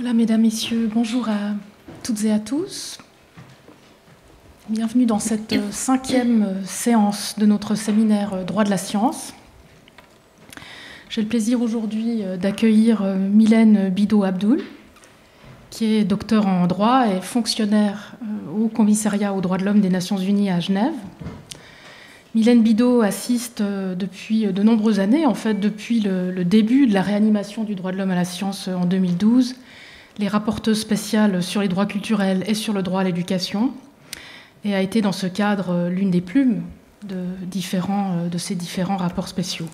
Voilà, mesdames, messieurs, bonjour à toutes et à tous. Bienvenue dans cette 5e séance de notre séminaire Droit de la science. J'ai le plaisir aujourd'hui d'accueillir Mylène Bidault-Abdoul, qui est docteur en droit et fonctionnaire au Commissariat aux droits de l'homme des Nations Unies à Genève. Mylène Bidault assiste depuis de nombreuses années, en fait depuis le début de la réanimation du droit de l'homme à la science en 2012, les rapporteuses spéciales sur les droits culturels et sur le droit à l'éducation, et a été dans ce cadre l'une des plumes de ces différents rapports spéciaux.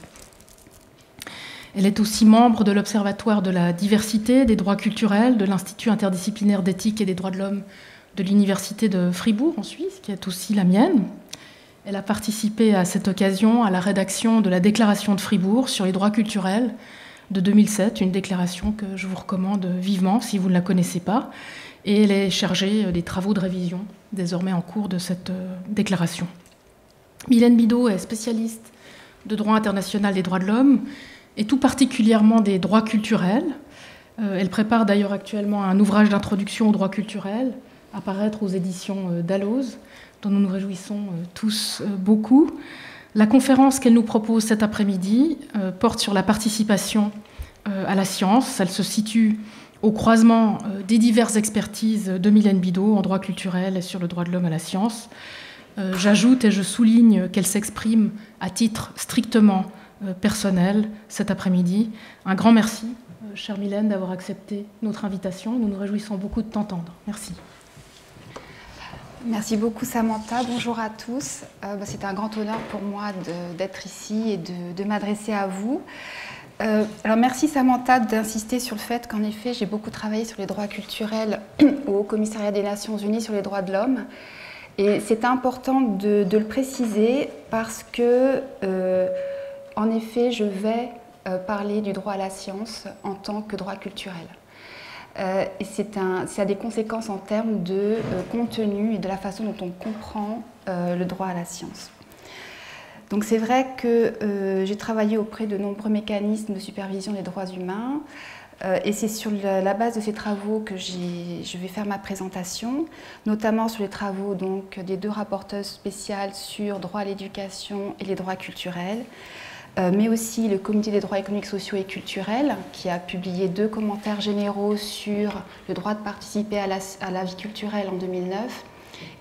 Elle est aussi membre de l'Observatoire de la diversité des droits culturels de l'Institut interdisciplinaire d'éthique et des droits de l'homme de l'Université de Fribourg en Suisse, qui est aussi la mienne. Elle a participé à cette occasion à la rédaction de la Déclaration de Fribourg sur les droits culturels de 2007, une déclaration que je vous recommande vivement si vous ne la connaissez pas. Et elle est chargée des travaux de révision, désormais en cours de cette déclaration. Mylène Bidault est spécialiste de droit international des droits de l'homme, et tout particulièrement des droits culturels. Elle prépare d'ailleurs actuellement un ouvrage d'introduction aux droits culturels, à paraître aux éditions Dalloz, dont nous nous réjouissons tous beaucoup. La conférence qu'elle nous propose cet après-midi porte sur la participation à la science. Elle se situe au croisement des diverses expertises de Mylène Bidault en droit culturel et sur le droit de l'homme à la science. J'ajoute et je souligne qu'elle s'exprime à titre strictement personnel cet après-midi. Un grand merci, chère Mylène, d'avoir accepté notre invitation. Nous nous réjouissons beaucoup de t'entendre. Merci. Merci beaucoup Samantha, bonjour à tous. C'est un grand honneur pour moi d'être ici et de m'adresser à vous. Alors merci Samantha d'insister sur le fait qu'en effet j'ai beaucoup travaillé sur les droits culturels au Haut Commissariat des Nations Unies sur les droits de l'homme. Et c'est important de le préciser parce que, en effet, je vais parler du droit à la science en tant que droit culturel. Et ça a des conséquences en termes de contenu et de la façon dont on comprend le droit à la science. Donc c'est vrai que j'ai travaillé auprès de nombreux mécanismes de supervision des droits humains et c'est sur la base de ces travaux que je vais faire ma présentation, notamment sur les travaux donc, des 2 rapporteuses spéciales sur droit à l'éducation et les droits culturels, mais aussi le Comité des droits économiques, sociaux et culturels, qui a publié 2 commentaires généraux sur le droit de participer à la vie culturelle en 2009,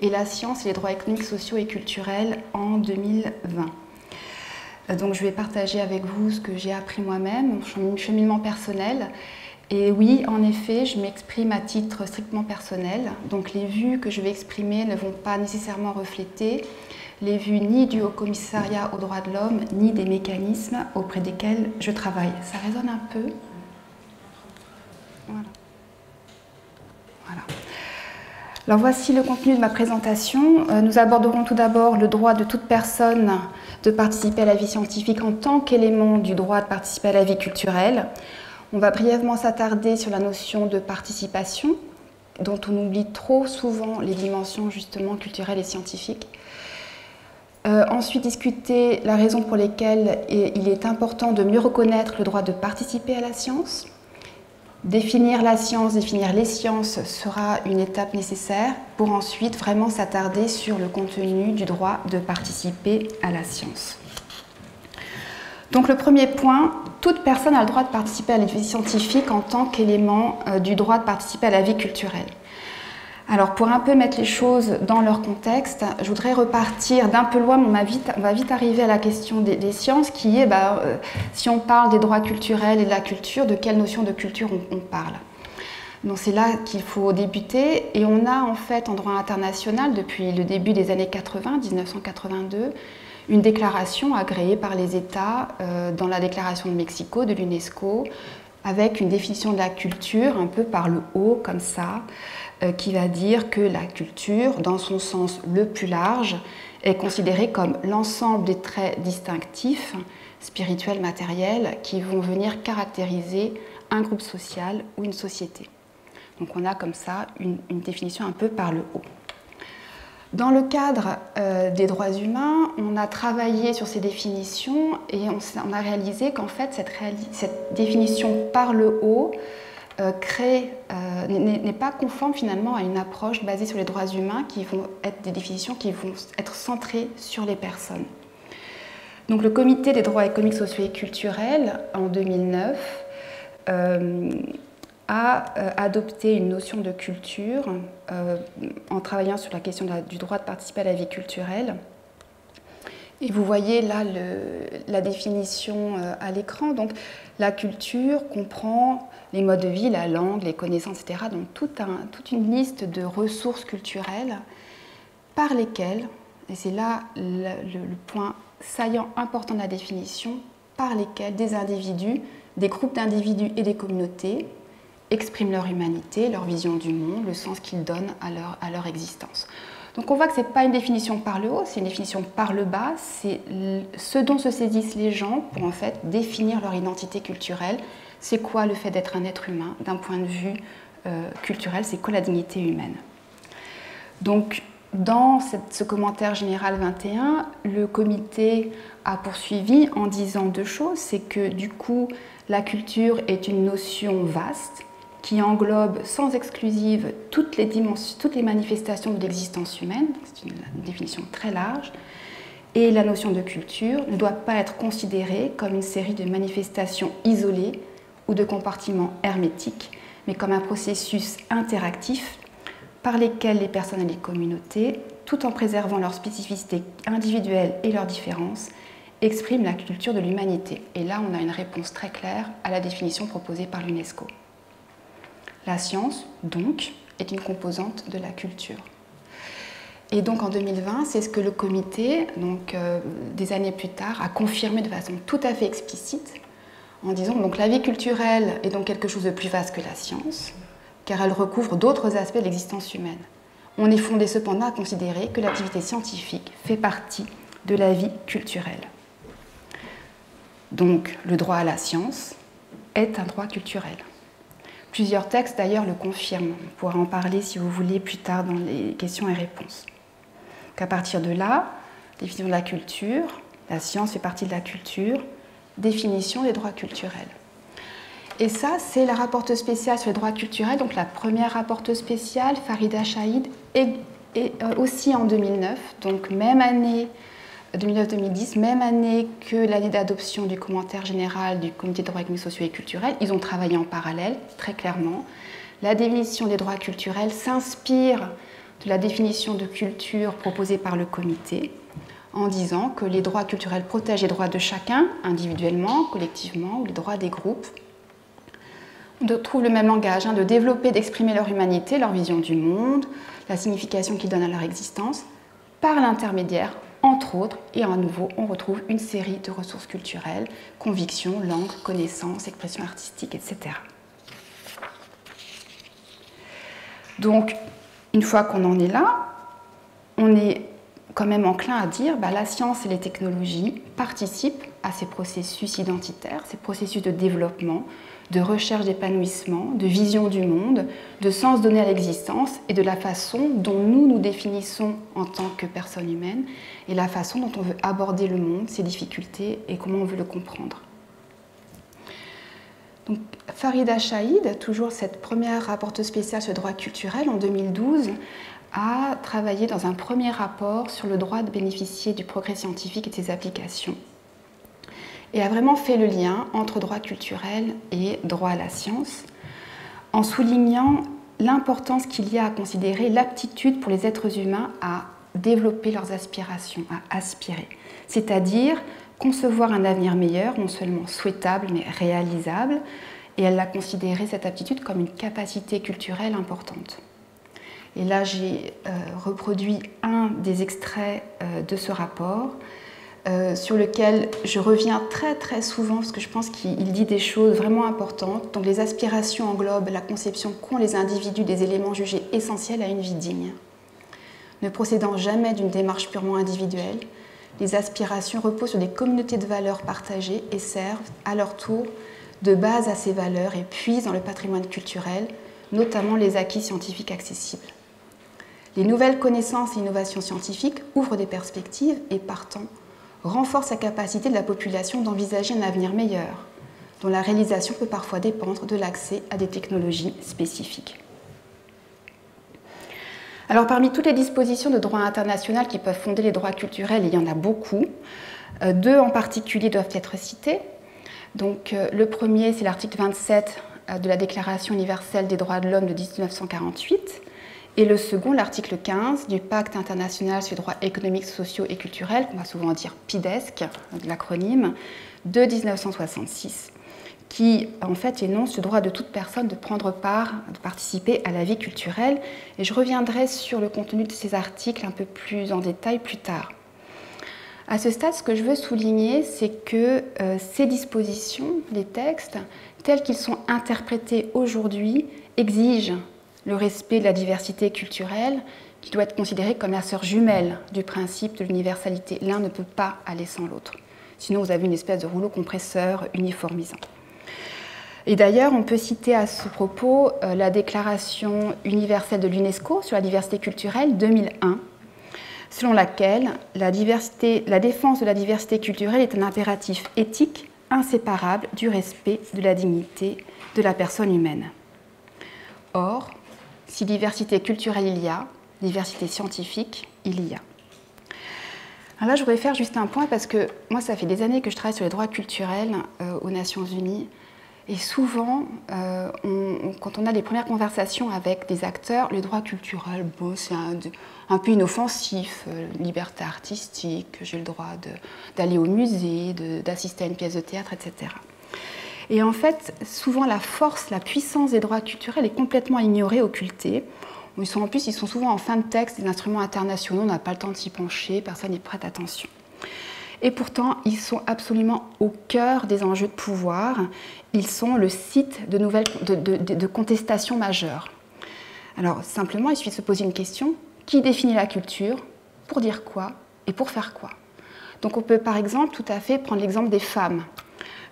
et la science et les droits économiques, sociaux et culturels en 2020. Donc je vais partager avec vous ce que j'ai appris moi-même, mon cheminement personnel. Et oui, en effet, je m'exprime à titre strictement personnel, donc les vues que je vais exprimer ne vont pas nécessairement refléter les vues ni du Haut Commissariat aux droits de l'homme, ni des mécanismes auprès desquels je travaille. Ça résonne un peu. Voilà. Voilà. Alors voici le contenu de ma présentation. Nous aborderons tout d'abord le droit de toute personne de participer à la vie scientifique en tant qu'élément du droit de participer à la vie culturelle. On va brièvement s'attarder sur la notion de participation, dont on oublie trop souvent les dimensions justement culturelles et scientifiques. Ensuite, discuter la raison pour laquelle il est important de mieux reconnaître le droit de participer à la science. Définir la science, définir les sciences sera une étape nécessaire pour ensuite vraiment s'attarder sur le contenu du droit de participer à la science. Donc le premier point, toute personne a le droit de participer à la vie scientifique en tant qu'élément du droit de participer à la vie culturelle. Alors pour un peu mettre les choses dans leur contexte, je voudrais repartir d'un peu loin, mais on va vite arriver à la question des sciences qui est, si on parle des droits culturels et de la culture, de quelle notion de culture on parle. Donc c'est là qu'il faut débuter et on a en fait en droit international depuis le début des années 80, 1982, une déclaration agréée par les États dans la déclaration de Mexico, de l'UNESCO, avec une définition de la culture un peu par le haut comme ça, qui va dire que la culture, dans son sens le plus large, est considérée comme l'ensemble des traits distinctifs, spirituels, matériels, qui vont venir caractériser un groupe social ou une société. Donc on a comme ça une définition un peu par le haut. Dans le cadre des droits humains, on a travaillé sur ces définitions et on a réalisé qu'en fait cette définition par le haut n'est pas conforme finalement à une approche basée sur les droits humains qui vont être des définitions qui vont être centrées sur les personnes. Donc le Comité des droits économiques, sociaux et culturels, en 2009, a adopté une notion de culture en travaillant sur la question du droit de participer à la vie culturelle. Et vous voyez là la définition à l'écran. Donc la culture comprend les modes de vie, la langue, les connaissances, etc. Donc toute une liste de ressources culturelles par lesquelles, et c'est là le point saillant important de la définition, par lesquelles des individus, des groupes d'individus et des communautés expriment leur humanité, leur vision du monde, le sens qu'ils donnent à leur existence. Donc on voit que ce n'est pas une définition par le haut, c'est une définition par le bas, c'est ce dont se saisissent les gens pour en fait définir leur identité culturelle. C'est quoi le fait d'être un être humain d'un point de vue culturel, c'est quoi la dignité humaine. Donc dans ce commentaire général 21, le comité a poursuivi en disant deux choses, c'est que du coup la culture est une notion vaste qui englobe sans exclusive toutes les manifestations de l'existence humaine, c'est une définition très large, et la notion de culture ne doit pas être considérée comme une série de manifestations isolées ou de compartiments hermétiques, mais comme un processus interactif par lesquels les personnes et les communautés, tout en préservant leurs spécificités individuelles et leurs différences, expriment la culture de l'humanité. Et là, on a une réponse très claire à la définition proposée par l'UNESCO. La science, donc, est une composante de la culture. Et donc en 2020, c'est ce que le comité, des années plus tard, a confirmé de façon tout à fait explicite, en disant que la vie culturelle est donc quelque chose de plus vaste que la science, car elle recouvre d'autres aspects de l'existence humaine. On est fondé cependant à considérer que l'activité scientifique fait partie de la vie culturelle. Donc le droit à la science est un droit culturel. Plusieurs textes d'ailleurs le confirment. On pourra en parler si vous voulez plus tard dans les questions et réponses. Qu'à partir de là, définition de la culture, la science fait partie de la culture, définition des droits culturels. Et ça, c'est la rapporteuse spéciale sur les droits culturels, donc la première rapporteuse spéciale, Farida Chahid, et aussi en 2009, donc même année 2009-2010, même année que l'année d'adoption du commentaire général du Comité des droits économiques, sociaux et culturels. Ils ont travaillé en parallèle, très clairement. La définition des droits culturels s'inspire de la définition de culture proposée par le comité, en disant que les droits culturels protègent les droits de chacun, individuellement, collectivement, ou les droits des groupes. On trouve le même langage, de développer, d'exprimer leur humanité, leur vision du monde, la signification qu'ils donnent à leur existence, par l'intermédiaire, entre autres, et à nouveau, on retrouve une série de ressources culturelles, convictions, langues, connaissances, expressions artistiques, etc. Donc, une fois qu'on en est là, on est quand même enclin à dire que la science et les technologies participent à ces processus identitaires, ces processus de développement, de recherche d'épanouissement, de vision du monde, de sens donné à l'existence et de la façon dont nous nous définissons en tant que personnes humaines et la façon dont on veut aborder le monde, ses difficultés et comment on veut le comprendre. Donc, Farida Chahid, toujours cette première rapporteuse spéciale sur le droit culturel en 2012, a travaillé dans un premier rapport sur le droit de bénéficier du progrès scientifique et de ses applications, et a vraiment fait le lien entre droit culturel et droit à la science, en soulignant l'importance qu'il y a à considérer l'aptitude pour les êtres humains à développer leurs aspirations, à aspirer, c'est-à-dire concevoir un avenir meilleur, non seulement souhaitable, mais réalisable, et elle a considéré cette aptitude comme une capacité culturelle importante. Et là, j'ai reproduit un des extraits de ce rapport, sur lequel je reviens très très souvent parce que je pense qu'il dit des choses vraiment importantes. Donc les aspirations englobent la conception qu'ont les individus des éléments jugés essentiels à une vie digne. Ne procédant jamais d'une démarche purement individuelle, les aspirations reposent sur des communautés de valeurs partagées et servent à leur tour de base à ces valeurs et puisent dans le patrimoine culturel, notamment les acquis scientifiques accessibles. Les nouvelles connaissances et innovations scientifiques ouvrent des perspectives et partant renforcent la capacité de la population d'envisager un avenir meilleur, dont la réalisation peut parfois dépendre de l'accès à des technologies spécifiques. Alors, parmi toutes les dispositions de droit international qui peuvent fonder les droits culturels, il y en a beaucoup. Deux en particulier doivent être cités. Donc, le premier, c'est l'article 27 de la Déclaration universelle des droits de l'homme de 1948. Et le second, l'article 15 du Pacte international sur les droits économiques, sociaux et culturels, qu'on va souvent dire PIDESC, l'acronyme, de 1966, qui en fait énonce le droit de toute personne de prendre part, de participer à la vie culturelle. Et je reviendrai sur le contenu de ces articles un peu plus en détail plus tard. À ce stade, ce que je veux souligner, c'est que ces dispositions, les textes, tels qu'ils sont interprétés aujourd'hui, exigent le respect de la diversité culturelle, qui doit être considérée comme la sœur jumelle du principe de l'universalité. L'un ne peut pas aller sans l'autre. Sinon, vous avez une espèce de rouleau compresseur uniformisant. Et d'ailleurs, on peut citer à ce propos la Déclaration universelle de l'UNESCO sur la diversité culturelle 2001, selon laquelle la défense de la diversité culturelle est un impératif éthique inséparable du respect de la dignité de la personne humaine. Or, si diversité culturelle il y a, diversité scientifique il y a. Alors là, je voudrais faire juste un point parce que moi, ça fait des années que je travaille sur les droits culturels aux Nations Unies. Et souvent, quand on a les premières conversations avec des acteurs, le droit culturel, bon, c'est un peu inoffensif, liberté artistique, j'ai le droit d'aller au musée, d'assister à une pièce de théâtre, etc. Et en fait, souvent la force, la puissance des droits culturels est complètement ignorée, occultée. Ils sont souvent en fin de texte, des instruments internationaux, on n'a pas le temps de s'y pencher, personne n'y prête attention. Et pourtant, ils sont absolument au cœur des enjeux de pouvoir. Ils sont le site de contestations majeures. Alors, simplement, il suffit de se poser une question. Qui définit la culture? Pour dire quoi? Et pour faire quoi? Donc, on peut, par exemple, tout à fait prendre l'exemple des femmes.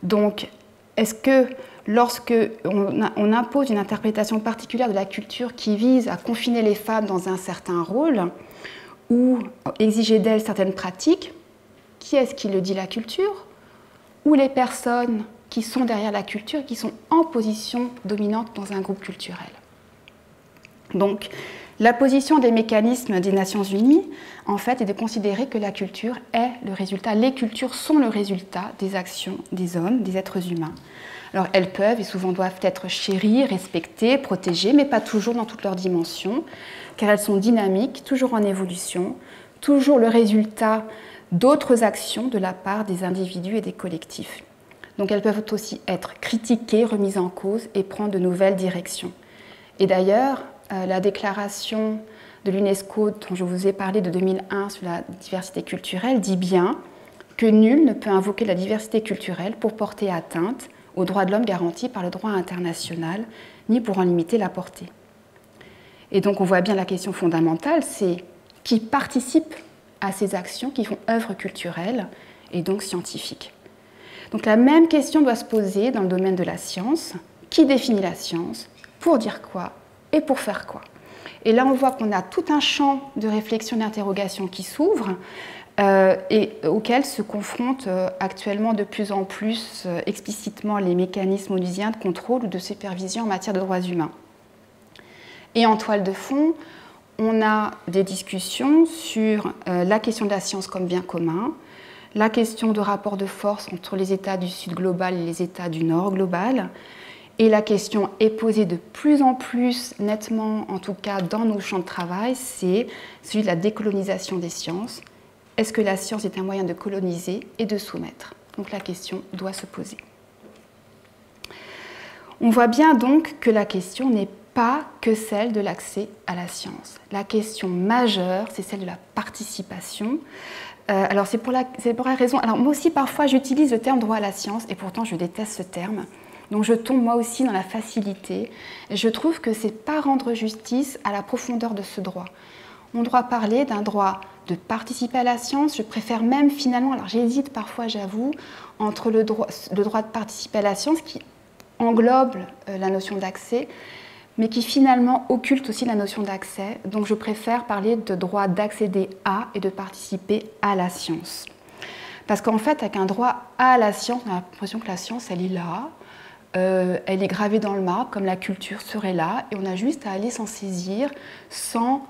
Donc, est-ce que lorsque on impose une interprétation particulière de la culture qui vise à confiner les femmes dans un certain rôle ou exiger d'elles certaines pratiques, qui est-ce qui le dit, la culture ou les personnes qui sont derrière la culture, qui sont en position dominante dans un groupe culturel? Donc, la position des mécanismes des Nations Unies, en fait, est de considérer que la culture est le résultat, les cultures sont le résultat des actions des hommes, des êtres humains. Alors, elles peuvent et souvent doivent être chéries, respectées, protégées, mais pas toujours dans toutes leurs dimensions, car elles sont dynamiques, toujours en évolution, toujours le résultat d'autres actions de la part des individus et des collectifs. Donc, elles peuvent aussi être critiquées, remises en cause et prendre de nouvelles directions. Et d'ailleurs, la déclaration de l'UNESCO dont je vous ai parlé de 2001 sur la diversité culturelle dit bien que nul ne peut invoquer la diversité culturelle pour porter atteinte aux droits de l'homme garantis par le droit international, ni pour en limiter la portée. Et donc on voit bien la question fondamentale, c'est qui participe à ces actions qui font œuvre culturelle et donc scientifique. Donc la même question doit se poser dans le domaine de la science. Qui définit la science? Pour dire quoi? Et pour faire quoi? Et là, on voit qu'on a tout un champ de réflexion et d'interrogation qui s'ouvre et auquel se confrontent actuellement de plus en plus explicitement les mécanismes onusiens de contrôle ou de supervision en matière de droits humains. Et en toile de fond, on a des discussions sur la question de la science comme bien commun, la question de rapport de force entre les États du Sud global et les États du Nord global. Et la question est posée de plus en plus nettement, en tout cas dans nos champs de travail, c'est celui de la décolonisation des sciences. Est-ce que la science est un moyen de coloniser et de soumettre? Donc la question doit se poser. On voit bien donc que la question n'est pas que celle de l'accès à la science. La question majeure, c'est celle de la participation. Alors c'est pour la raison... Alors moi aussi parfois j'utilise le terme droit à la science et pourtant je déteste ce terme. Donc je tombe moi aussi dans la facilité. Et je trouve que ce n'est pas rendre justice à la profondeur de ce droit. On doit parler d'un droit de participer à la science. Je préfère même finalement, alors j'hésite parfois j'avoue, entre le droit de participer à la science qui englobe la notion d'accès, mais qui finalement occulte aussi la notion d'accès. Donc je préfère parler de droit d'accéder à et de participer à la science. Parce qu'en fait, avec un droit à la science, on a l'impression que la science, elle est là, elle est gravée dans le marbre, comme la culture serait là, et on a juste à aller s'en saisir sans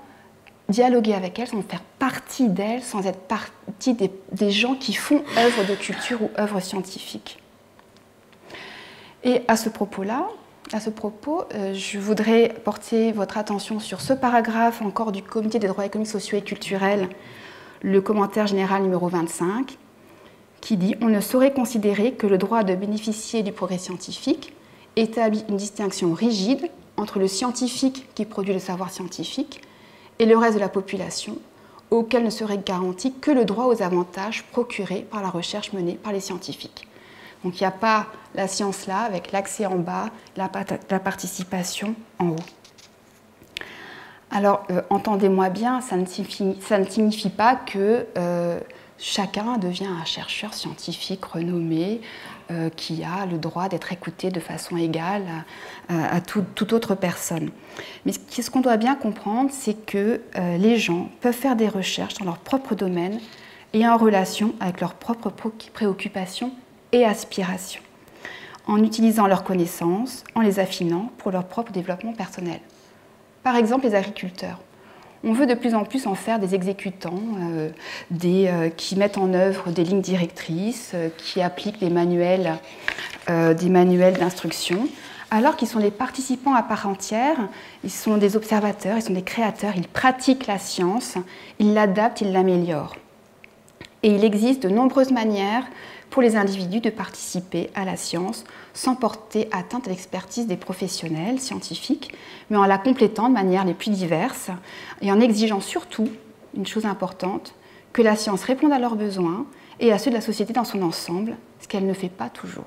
dialoguer avec elle, sans faire partie d'elle, sans être partie des gens qui font œuvre de culture ou œuvre scientifique. Et à ce propos, je voudrais porter votre attention sur ce paragraphe encore du Comité des droits économiques, sociaux et culturels, le commentaire général numéro 25, qui dit « On ne saurait considérer que le droit de bénéficier du progrès scientifique établit une distinction rigide entre le scientifique qui produit le savoir scientifique et le reste de la population, auquel ne serait garanti que le droit aux avantages procurés par la recherche menée par les scientifiques. » Donc il n'y a pas la science là, avec l'accès en bas, la participation en haut. Alors, entendez-moi bien, ça ne signifie pas que chacun devient un chercheur scientifique renommé qui a le droit d'être écouté de façon égale à toute autre personne. Mais ce qu'on doit bien comprendre, c'est que les gens peuvent faire des recherches dans leur propre domaine et en relation avec leurs propres préoccupations et aspirations, en utilisant leurs connaissances, en les affinant pour leur propre développement personnel. Par exemple, les agriculteurs. On veut de plus en plus en faire des exécutants, qui mettent en œuvre des lignes directrices, qui appliquent des manuels d'instruction, alors qu'ils sont des participants à part entière, ils sont des observateurs, ils sont des créateurs, ils pratiquent la science, ils l'adaptent, ils l'améliorent. Et il existe de nombreuses manières pour les individus de participer à la science sans porter atteinte à l'expertise des professionnels scientifiques, mais en la complétant de manière les plus diverses et en exigeant surtout, une chose importante, que la science réponde à leurs besoins et à ceux de la société dans son ensemble, ce qu'elle ne fait pas toujours.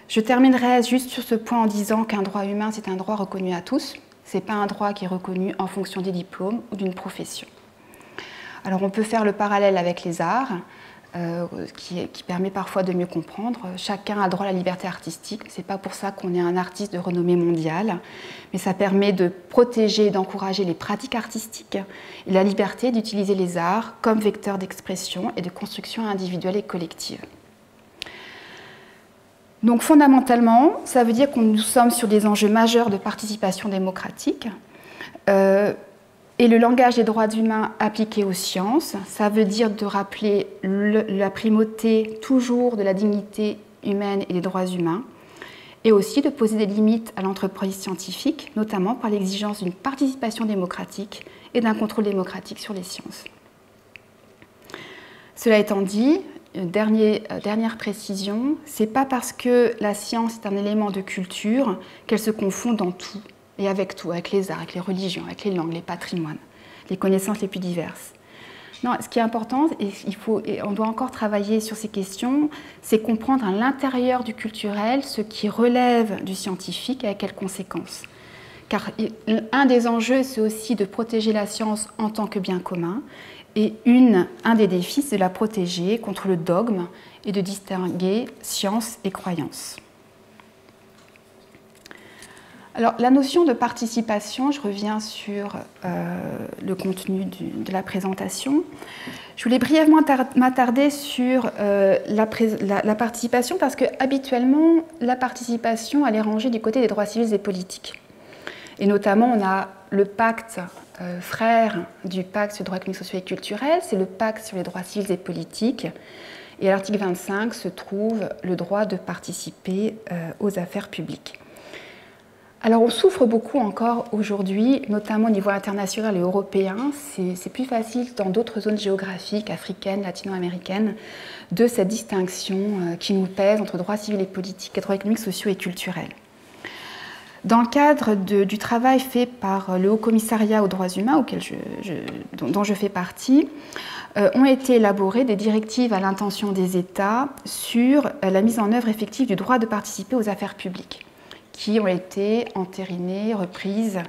Je terminerai juste sur ce point en disant qu'un droit humain, c'est un droit reconnu à tous, ce n'est pas un droit qui est reconnu en fonction des diplômes ou d'une profession. Alors on peut faire le parallèle avec les arts, qui permet parfois de mieux comprendre. Chacun a droit à la liberté artistique. Ce n'est pas pour ça qu'on est un artiste de renommée mondiale, mais ça permet de protéger et d'encourager les pratiques artistiques et la liberté d'utiliser les arts comme vecteur d'expression et de construction individuelle et collective. Donc fondamentalement, ça veut dire que nous sommes sur des enjeux majeurs de participation démocratique. Et le langage des droits humains appliqué aux sciences, ça veut dire de rappeler la primauté toujours de la dignité humaine et des droits humains, et aussi de poser des limites à l'entreprise scientifique, notamment par l'exigence d'une participation démocratique et d'un contrôle démocratique sur les sciences. Cela étant dit, dernière précision, ce n'est pas parce que la science est un élément de culture qu'elle se confond dans tout. Et avec tout, avec les arts, avec les religions, avec les langues, les patrimoines, les connaissances les plus diverses. Non, ce qui est important, et on doit encore travailler sur ces questions, c'est comprendre à l'intérieur du culturel ce qui relève du scientifique et avec quelles conséquences. Car un des enjeux, c'est aussi de protéger la science en tant que bien commun, et un des défis, c'est de la protéger contre le dogme et de distinguer science et croyance. Alors, la notion de participation, je reviens sur le contenu de la présentation. Je voulais brièvement m'attarder sur la participation parce que habituellement, la participation, elle est rangée du côté des droits civils et politiques. Et notamment, on a le pacte frère du pacte sur les droits économiques, sociaux et culturels, c'est le pacte sur les droits civils et politiques. Et à l'article 25 se trouve le droit de participer aux affaires publiques. Alors on souffre beaucoup encore aujourd'hui, notamment au niveau international et européen, c'est plus facile dans d'autres zones géographiques, africaines, latino-américaines, de cette distinction qui nous pèse entre droits civils et politiques et droits économiques, sociaux et culturels. Dans le cadre du travail fait par le Haut Commissariat aux droits humains, dont je fais partie, ont été élaborées des directives à l'intention des États sur la mise en œuvre effective du droit de participer aux affaires publiques, qui ont été entérinées, reprises,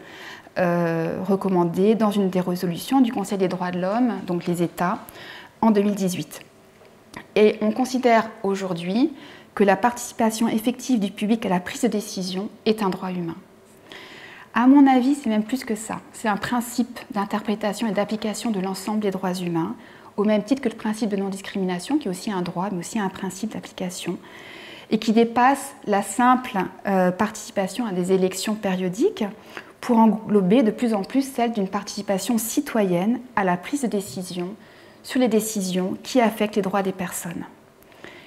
recommandées dans une des résolutions du Conseil des droits de l'homme, donc les États, en 2018. Et on considère aujourd'hui que la participation effective du public à la prise de décision est un droit humain. À mon avis, c'est même plus que ça. C'est un principe d'interprétation et d'application de l'ensemble des droits humains, au même titre que le principe de non-discrimination, qui est aussi un droit, mais aussi un principe d'application, et qui dépasse la simple participation à des élections périodiques pour englober de plus en plus celle d'une participation citoyenne à la prise de décision sur les décisions qui affectent les droits des personnes.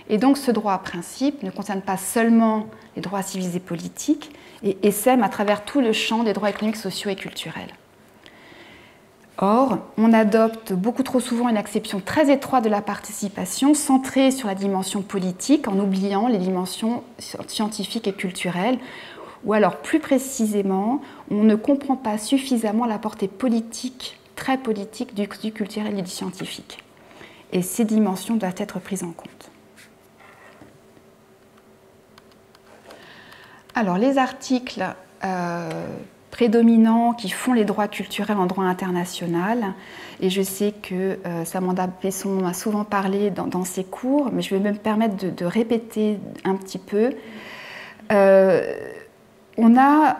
Et donc ce droit à principe ne concerne pas seulement les droits civils et politiques, et essaime à travers tout le champ des droits économiques, sociaux et culturels. Or, on adopte beaucoup trop souvent une acception très étroite de la participation, centrée sur la dimension politique, en oubliant les dimensions scientifiques et culturelles, ou alors plus précisément, on ne comprend pas suffisamment la portée politique, très politique, du culturel et du scientifique. Et ces dimensions doivent être prises en compte. Alors, les articles prédominants qui font les droits culturels en droit international, et je sais que Samantha Besson a souvent parlé dans ses cours, mais je vais me permettre de répéter un petit peu. On a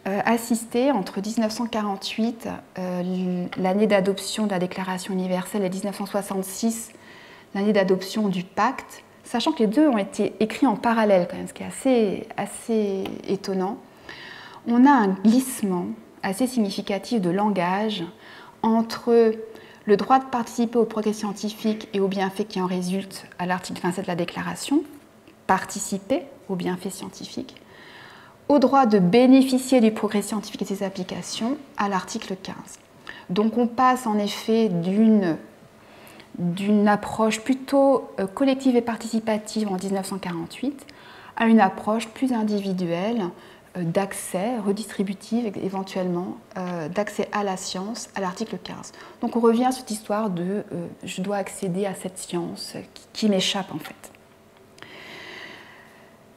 assisté entre 1948, l'année d'adoption de la Déclaration universelle, et 1966, l'année d'adoption du pacte, sachant que les deux ont été écrits en parallèle, quand même, ce qui est assez étonnant. On a un glissement assez significatif de langage entre le droit de participer au progrès scientifique et aux bienfaits qui en résultent à l'article 27 de la Déclaration, participer aux bienfaits scientifiques, au droit de bénéficier du progrès scientifique et de ses applications à l'article 15. Donc on passe en effet d'une approche plutôt collective et participative en 1948 à une approche plus individuelle d'accès, redistributive éventuellement, d'accès à la science à l'article 15. Donc on revient à cette histoire de je dois accéder à cette science qui m'échappe en fait.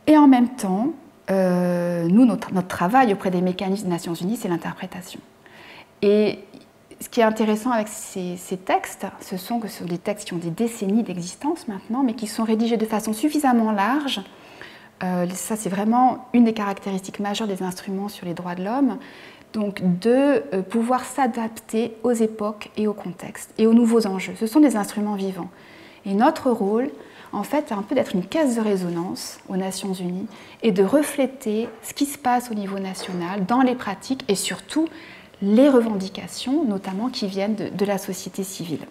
Et en même temps, nous, notre travail auprès des mécanismes des Nations Unies, c'est l'interprétation. Et ce qui est intéressant avec ces textes, ce sont des textes qui ont des décennies d'existence maintenant, mais qui sont rédigés de façon suffisamment large. Ça, c'est vraiment une des caractéristiques majeures des instruments sur les droits de l'homme, donc de pouvoir s'adapter aux époques et aux contextes et aux nouveaux enjeux. Ce sont des instruments vivants. Et notre rôle, en fait, c'est un peu d'être une caisse de résonance aux Nations Unies et de refléter ce qui se passe au niveau national dans les pratiques et surtout les revendications, notamment qui viennent de la société civile.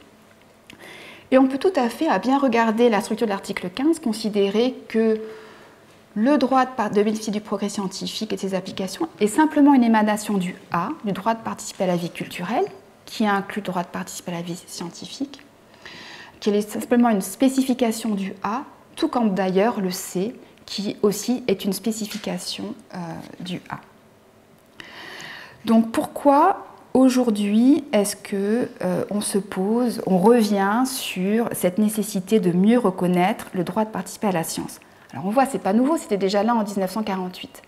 Et on peut tout à fait, à bien regarder la structure de l'article 15, considérer que le droit de bénéficier du progrès scientifique et de ses applications est simplement une émanation du A, du droit de participer à la vie culturelle, qui inclut le droit de participer à la vie scientifique, qui est simplement une spécification du A, tout comme d'ailleurs le C, qui aussi est une spécification du A. Donc pourquoi aujourd'hui est-ce qu'on revient sur cette nécessité de mieux reconnaître le droit de participer à la science? Alors on voit, ce n'est pas nouveau, c'était déjà là en 1948.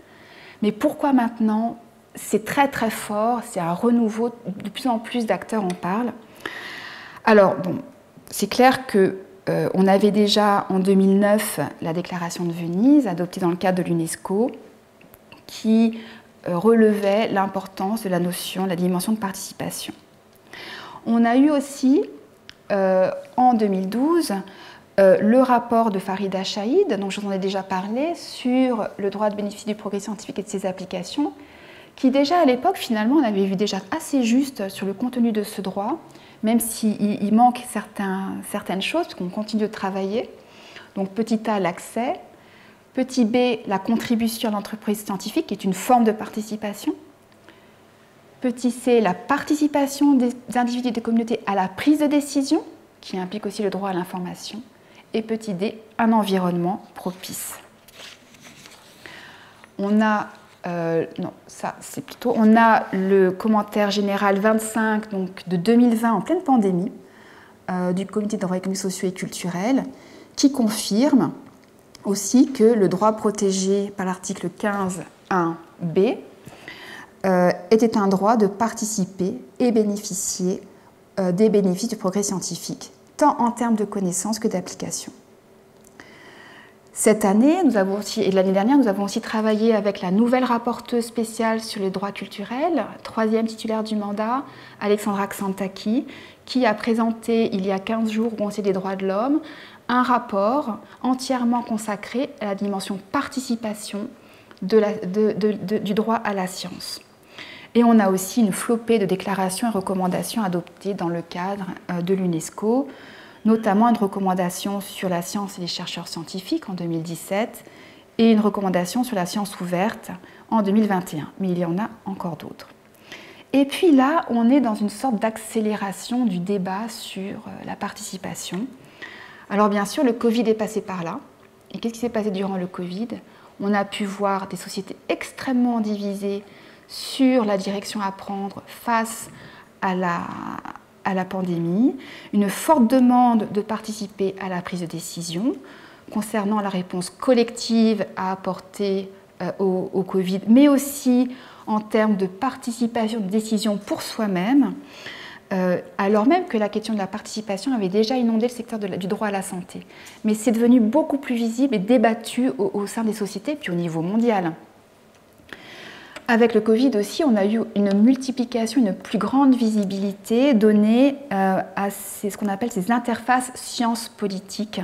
Mais pourquoi maintenant c'est très très fort, c'est un renouveau, de plus en plus d'acteurs en parlent. Alors bon, c'est clair qu'on avait déjà en 2009 la déclaration de Venise, adoptée dans le cadre de l'UNESCO, qui relevait l'importance de la notion, de la dimension de participation. On a eu aussi, en 2012, le rapport de Farida Shahid, dont je vous en ai déjà parlé, sur le droit de bénéficier du progrès scientifique et de ses applications, qui déjà à l'époque, finalement, on avait vu déjà assez juste sur le contenu de ce droit, même s'il manque certaines choses, parce qu'on continue de travailler. Donc petit a, l'accès. Petit b, la contribution à l'entreprise scientifique, qui est une forme de participation. Petit c, la participation des individus et des communautés à la prise de décision, qui implique aussi le droit à l'information. Et petit d, un environnement propice. On a, on a le commentaire général 25 donc, de 2020 en pleine pandémie du Comité de droits économiques, sociaux et culturels, qui confirme aussi que le droit protégé par l'article 15.1b était un droit de participer et bénéficier des bénéfices du progrès scientifique, tant en termes de connaissances que d'application. Cette année, et l'année dernière, nous avons aussi travaillé avec la nouvelle rapporteuse spéciale sur les droits culturels, 3e titulaire du mandat, Alexandra Xantaki, qui a présenté il y a 15 jours au Conseil des droits de l'homme un rapport entièrement consacré à la dimension participation du droit à la science. Et on a aussi une flopée de déclarations et recommandations adoptées dans le cadre de l'UNESCO, notamment une recommandation sur la science et les chercheurs scientifiques en 2017 et une recommandation sur la science ouverte en 2021. Mais il y en a encore d'autres. Et puis là, on est dans une sorte d'accélération du débat sur la participation. Alors bien sûr, le Covid est passé par là. Et qu'est-ce qui s'est passé durant le Covid? On a pu voir des sociétés extrêmement divisées sur la direction à prendre face à la pandémie, une forte demande de participer à la prise de décision concernant la réponse collective à apporter au Covid, mais aussi en termes de participation, de décision pour soi-même, alors même que la question de la participation avait déjà inondé le secteur du droit à la santé. Mais c'est devenu beaucoup plus visible et débattu au sein des sociétés, puis au niveau mondial. Avec le Covid aussi, on a eu une multiplication, une plus grande visibilité donnée à ce qu'on appelle ces interfaces sciences politiques,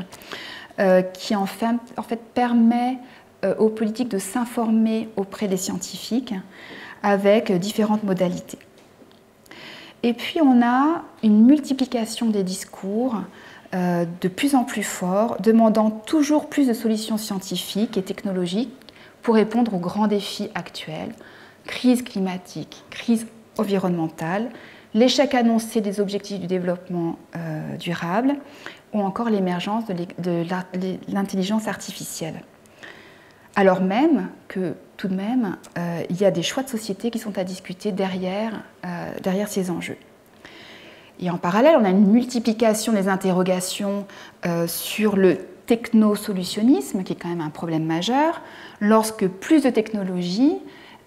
qui en fait permet aux politiques de s'informer auprès des scientifiques avec différentes modalités. Et puis on a une multiplication des discours de plus en plus forts, demandant toujours plus de solutions scientifiques et technologiques pour répondre aux grands défis actuels, crise climatique, crise environnementale, l'échec annoncé des objectifs du développement durable ou encore l'émergence de l'intelligence artificielle. Alors même que, tout de même, il y a des choix de société qui sont à discuter derrière ces enjeux. Et en parallèle, on a une multiplication des interrogations sur le technosolutionnisme, qui est quand même un problème majeur, lorsque plus de technologie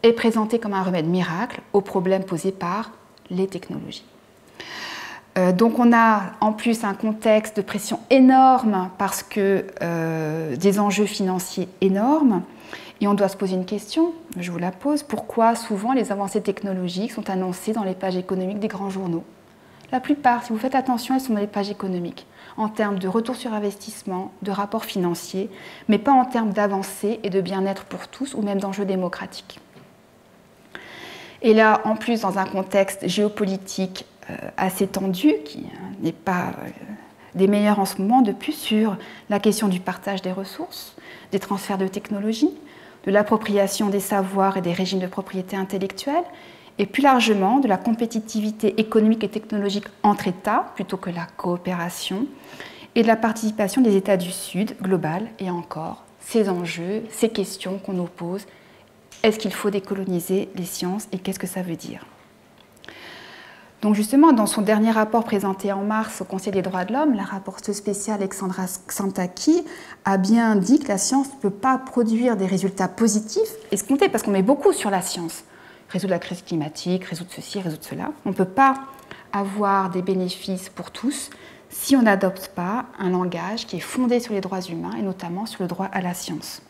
est présentée comme un remède miracle aux problèmes posés par les technologies. Donc on a en plus un contexte de pression énorme parce que des enjeux financiers énormes, et on doit se poser une question, je vous la pose, pourquoi souvent les avancées technologiques sont annoncées dans les pages économiques des grands journaux? La plupart, si vous faites attention, elles sont dans les pages économiques, en termes de retour sur investissement, de rapports financiers, mais pas en termes d'avancées et de bien-être pour tous ou même d'enjeux démocratiques. Et là, en plus, dans un contexte géopolitique assez tendu, qui n'est pas des meilleurs en ce moment, de plus sur la question du partage des ressources, des transferts de technologies, de l'appropriation des savoirs et des régimes de propriété intellectuelle, et plus largement de la compétitivité économique et technologique entre États, plutôt que la coopération, et de la participation des États du Sud, globale, et encore, ces enjeux, ces questions qu'on nous pose. Est-ce qu'il faut décoloniser les sciences et qu'est-ce que ça veut dire? Donc justement, dans son dernier rapport présenté en mars au Conseil des droits de l'homme, la rapporteuse spéciale Alexandra Xantaki a bien dit que la science ne peut pas produire des résultats positifs escomptés, parce qu'on met beaucoup sur la science. Résoudre la crise climatique, résoudre ceci, résoudre cela. On ne peut pas avoir des bénéfices pour tous si on n'adopte pas un langage qui est fondé sur les droits humains et notamment sur le droit à la science.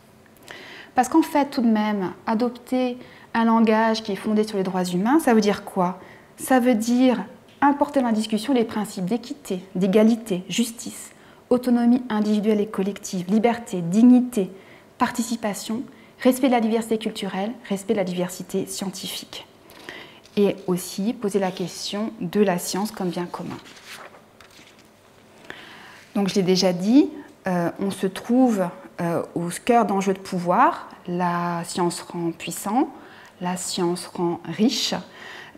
Parce qu'en fait, tout de même, adopter un langage qui est fondé sur les droits humains, ça veut dire quoi? Ça veut dire importer dans la discussion les principes d'équité, d'égalité, justice, autonomie individuelle et collective, liberté, dignité, participation, respect de la diversité culturelle, respect de la diversité scientifique. Et aussi poser la question de la science comme bien commun. Donc je l'ai déjà dit, on se trouve au cœur d'enjeux de pouvoir. La science rend puissant, la science rend riche.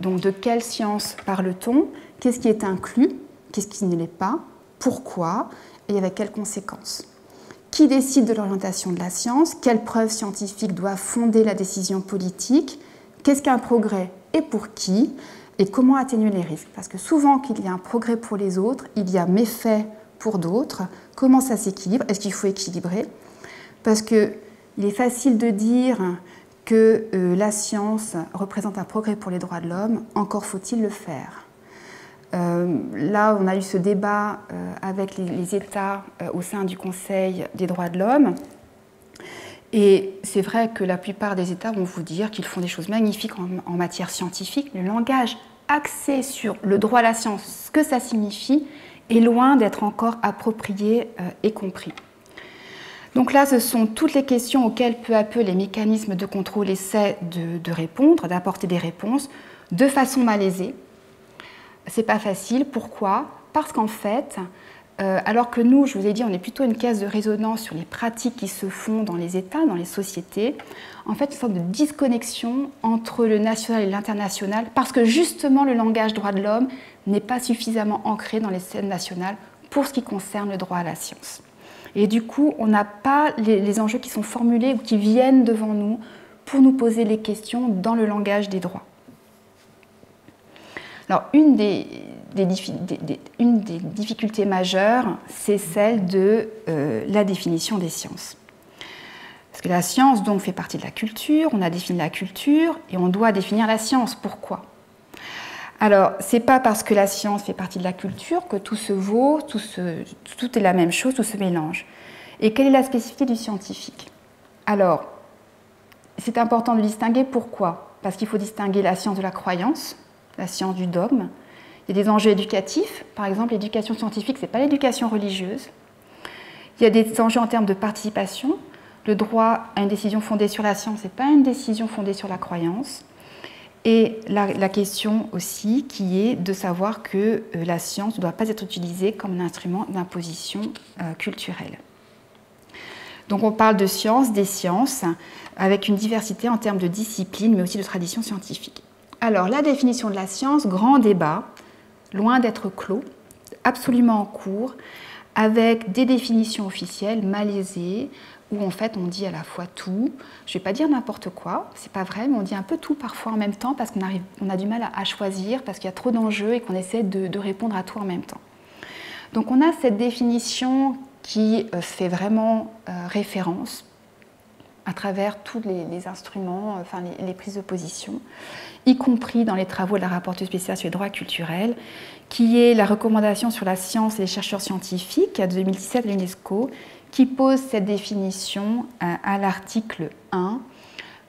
Donc de quelle science parle-t-on? Qu'est-ce qui est inclus? Qu'est-ce qui ne l'est pas? Pourquoi? Et avec quelles conséquences? Qui décide de l'orientation de la science? Quelles preuves scientifiques doivent fonder la décision politique? Qu'est-ce qu'un progrès et pour qui? Et comment atténuer les risques? Parce que souvent qu'il y a un progrès pour les autres, il y a méfait pour d'autres. Comment ça s'équilibre? Est-ce qu'il faut équilibrer? Parce qu'il est facile de dire que la science représente un progrès pour les droits de l'homme, encore faut-il le faire. Là, on a eu ce débat avec les États au sein du Conseil des droits de l'homme. Et c'est vrai que la plupart des États vont vous dire qu'ils font des choses magnifiques en matière scientifique. Le langage axé sur le droit à la science, ce que ça signifie, est loin d'être encore approprié et compris. Donc là, ce sont toutes les questions auxquelles peu à peu les mécanismes de contrôle essaient de répondre, d'apporter des réponses, de façon malaisée. C'est pas facile. Pourquoi? Parce qu'en fait, alors que nous, je vous ai dit, on est plutôt une caisse de résonance sur les pratiques qui se font dans les États, dans les sociétés, en fait, une sorte de disconnexion entre le national et l'international, parce que justement, le langage droit de l'homme n'est pas suffisamment ancré dans les scènes nationales pour ce qui concerne le droit à la science. Et du coup, on n'a pas les enjeux qui sont formulés ou qui viennent devant nous pour nous poser les questions dans le langage des droits. Alors, une des difficultés majeures, c'est celle de la définition des sciences. Parce que la science, donc, fait partie de la culture, on a défini la culture et on doit définir la science. Pourquoi? Alors, ce n'est pas parce que la science fait partie de la culture que tout se vaut, tout est la même chose, tout se mélange. Et quelle est la spécificité du scientifique? Alors, c'est important de distinguer. Pourquoi? Parce qu'il faut distinguer la science de la croyance, la science du dogme. Il y a des enjeux éducatifs. Par exemple, l'éducation scientifique, ce n'est pas l'éducation religieuse. Il y a des enjeux en termes de participation. Le droit à une décision fondée sur la science n'est pas une décision fondée sur la croyance. Et la question aussi qui est de savoir que la science ne doit pas être utilisée comme un instrument d'imposition culturelle. Donc on parle de science, des sciences, avec une diversité en termes de disciplines, mais aussi de traditions scientifiques. Alors la définition de la science, grand débat, loin d'être clos, absolument en cours, avec des définitions officielles malaisées, où en fait on dit à la fois tout. Je ne vais pas dire n'importe quoi, c'est pas vrai, mais on dit un peu tout parfois en même temps parce qu'on a du mal à choisir, parce qu'il y a trop d'enjeux et qu'on essaie de répondre à tout en même temps. Donc on a cette définition qui fait vraiment référence à travers tous les instruments, enfin les prises de position, y compris dans les travaux de la rapporteuse spéciale sur les droits culturels, qui est la recommandation sur la science et les chercheurs scientifiques de 2017 de l'UNESCO, qui pose cette définition à l'article 1.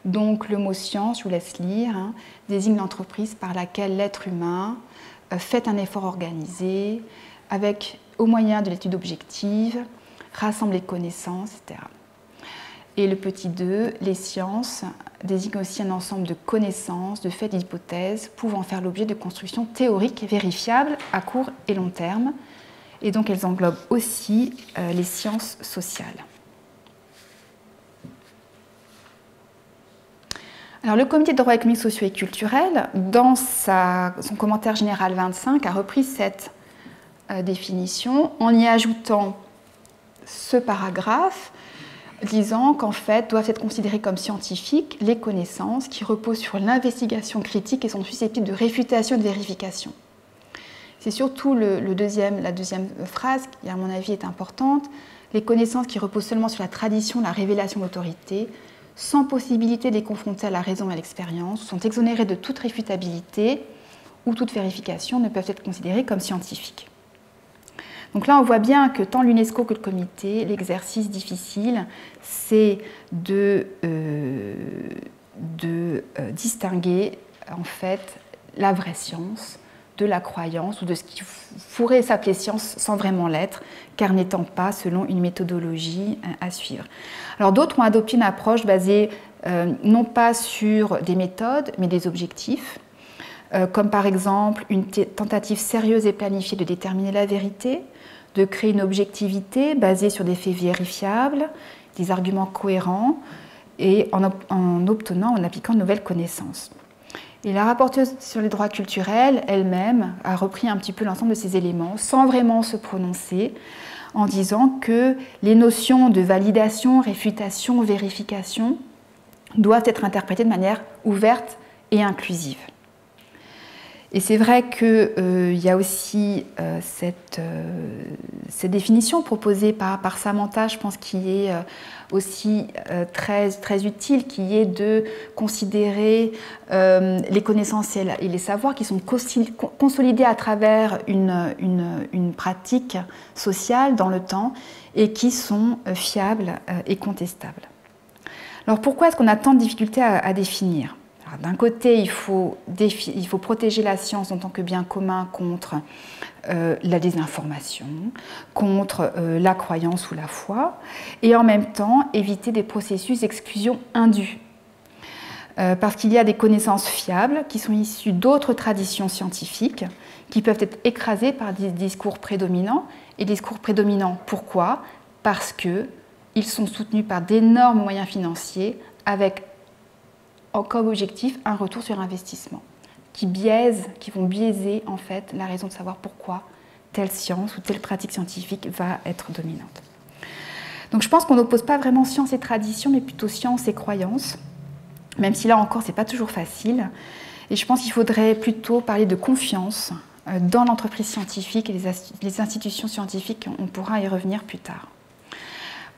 Donc le mot science, je vous laisse lire, désigne l'entreprise par laquelle l'être humain fait un effort organisé, avec, au moyen de l'étude objective, rassemble les connaissances, etc. Et le petit 2, les sciences désignent aussi un ensemble de connaissances, de faits, d'hypothèses, pouvant faire l'objet de constructions théoriques vérifiables à court et long terme. Et donc elles englobent aussi les sciences sociales. Alors, le Comité de droit économique, social et culturel, dans son commentaire général 25, a repris cette définition en y ajoutant ce paragraphe disant qu'en fait doivent être considérées comme scientifiques les connaissances qui reposent sur l'investigation critique et sont susceptibles de réfutation et de vérification. C'est surtout la deuxième phrase qui, à mon avis, est importante. Les connaissances qui reposent seulement sur la tradition, la révélation d'autorité, sans possibilité de les confronter à la raison et à l'expérience, sont exonérées de toute réfutabilité ou toute vérification, ne peuvent être considérées comme scientifiques. Donc là, on voit bien que tant l'UNESCO que le comité, l'exercice difficile, c'est de distinguer en fait la vraie science de la croyance ou de ce qui pourrait s'appeler science sans vraiment l'être, car n'étant pas selon une méthodologie à suivre. Alors d'autres ont adopté une approche basée non pas sur des méthodes, mais des objectifs, comme par exemple une tentative sérieuse et planifiée de déterminer la vérité, de créer une objectivité basée sur des faits vérifiables, des arguments cohérents, et en appliquant de nouvelles connaissances. Et la rapporteuse sur les droits culturels, elle-même, a repris un petit peu l'ensemble de ces éléments, sans vraiment se prononcer, en disant que les notions de validation, réfutation, vérification doivent être interprétées de manière ouverte et inclusive. Et c'est vrai qu'il y a aussi cette définition proposée par Samantha, je pense, qui est aussi très utile, qui est de considérer les connaissances et les savoirs qui sont consolidés à travers une pratique sociale dans le temps et qui sont fiables et contestables. Alors pourquoi est-ce qu'on a tant de difficultés à définir? D'un côté, il faut protéger la science en tant que bien commun contre la désinformation, contre la croyance ou la foi, et en même temps éviter des processus d'exclusion indus. Parce qu'il y a des connaissances fiables qui sont issues d'autres traditions scientifiques qui peuvent être écrasées par des discours prédominants. Et discours prédominants, pourquoi? Parce qu'ils sont soutenus par d'énormes moyens financiers avec comme objectif un retour sur investissement qui vont biaiser en fait la raison de savoir pourquoi telle science ou telle pratique scientifique va être dominante. Donc je pense qu'on n'oppose pas vraiment science et tradition, mais plutôt science et croyance, même si là encore c'est pas toujours facile. Et je pense qu'il faudrait plutôt parler de confiance dans l'entreprise scientifique et les institutions scientifiques. On pourra y revenir plus tard.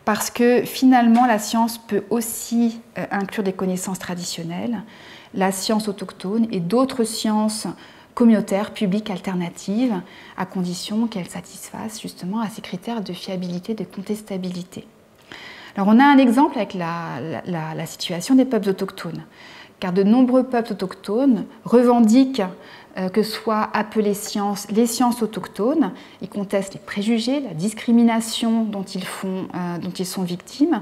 Parce que finalement, la science peut aussi inclure des connaissances traditionnelles, la science autochtone et d'autres sciences communautaires, publiques, alternatives, à condition qu'elles satisfassent justement à ces critères de fiabilité, de contestabilité. Alors on a un exemple avec la situation des peuples autochtones, car de nombreux peuples autochtones revendiquent que soient appelées les sciences autochtones. Ils contestent les préjugés, la discrimination dont ils sont victimes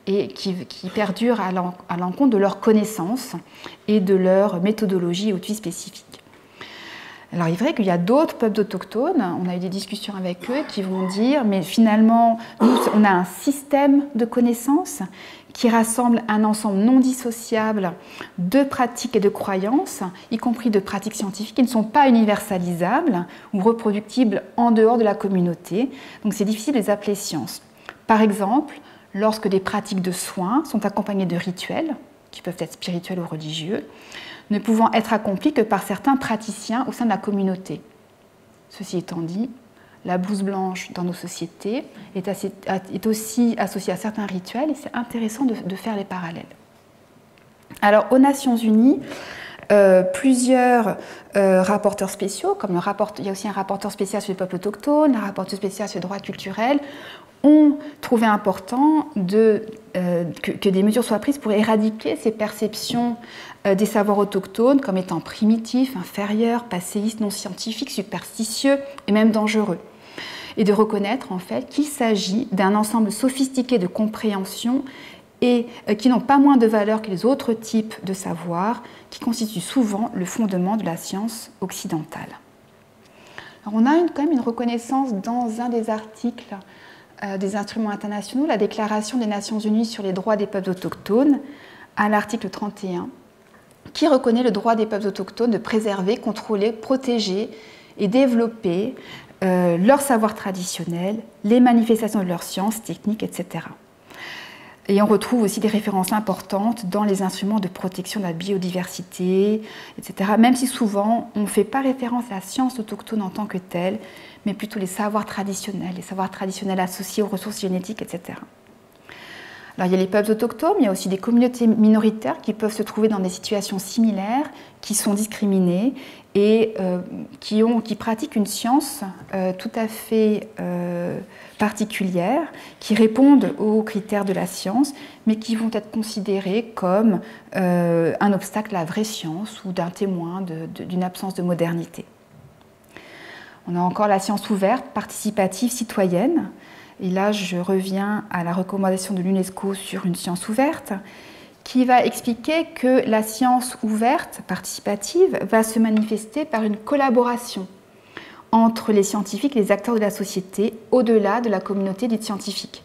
et qui perdurent à l'encontre de leurs connaissances et de leur méthodologie outils spécifiques. Alors il est vrai qu'il y a d'autres peuples autochtones, on a eu des discussions avec eux qui vont dire mais finalement nous on a un système de connaissances qui rassemble un ensemble non dissociable de pratiques et de croyances, y compris de pratiques scientifiques qui ne sont pas universalisables ou reproductibles en dehors de la communauté. Donc c'est difficile de les appeler sciences. Par exemple, lorsque des pratiques de soins sont accompagnées de rituels, qui peuvent être spirituels ou religieux, ne pouvant être accomplis que par certains praticiens au sein de la communauté. Ceci étant dit, la blouse blanche dans nos sociétés est aussi associée à certains rituels et c'est intéressant de faire les parallèles. Alors aux Nations Unies, plusieurs rapporteurs spéciaux, il y a aussi un rapporteur spécial sur les peuples autochtones, un rapporteur spécial sur les droits culturels, ont trouvé important que des mesures soient prises pour éradiquer ces perceptions des savoirs autochtones comme étant primitifs, inférieurs, passéistes, non scientifiques, superstitieux et même dangereux. Et de reconnaître en fait qu'il s'agit d'un ensemble sophistiqué de compréhension et qui n'ont pas moins de valeur que les autres types de savoirs qui constituent souvent le fondement de la science occidentale. Alors on a quand même une reconnaissance dans un des articles des instruments internationaux, la Déclaration des Nations Unies sur les droits des peuples autochtones, à l'article 31, qui reconnaît le droit des peuples autochtones de préserver, contrôler, protéger et développer leur savoir traditionnel, les manifestations de leurs sciences, techniques, etc. Et on retrouve aussi des références importantes dans les instruments de protection de la biodiversité, etc. Même si souvent on ne fait pas référence à la science autochtone en tant que telle, mais plutôt les savoirs traditionnels associés aux ressources génétiques, etc. Alors, il y a les peuples autochtones, mais il y a aussi des communautés minoritaires qui peuvent se trouver dans des situations similaires, qui sont discriminées et qui pratiquent une science tout à fait particulière, qui répondent aux critères de la science, mais qui vont être considérées comme un obstacle à la vraie science ou d'un témoin d'une absence de modernité. On a encore la science ouverte, participative, citoyenne. Et là, je reviens à la recommandation de l'UNESCO sur une science ouverte, qui va expliquer que la science ouverte, participative, va se manifester par une collaboration entre les scientifiques et les acteurs de la société, au-delà de la communauté dite scientifique,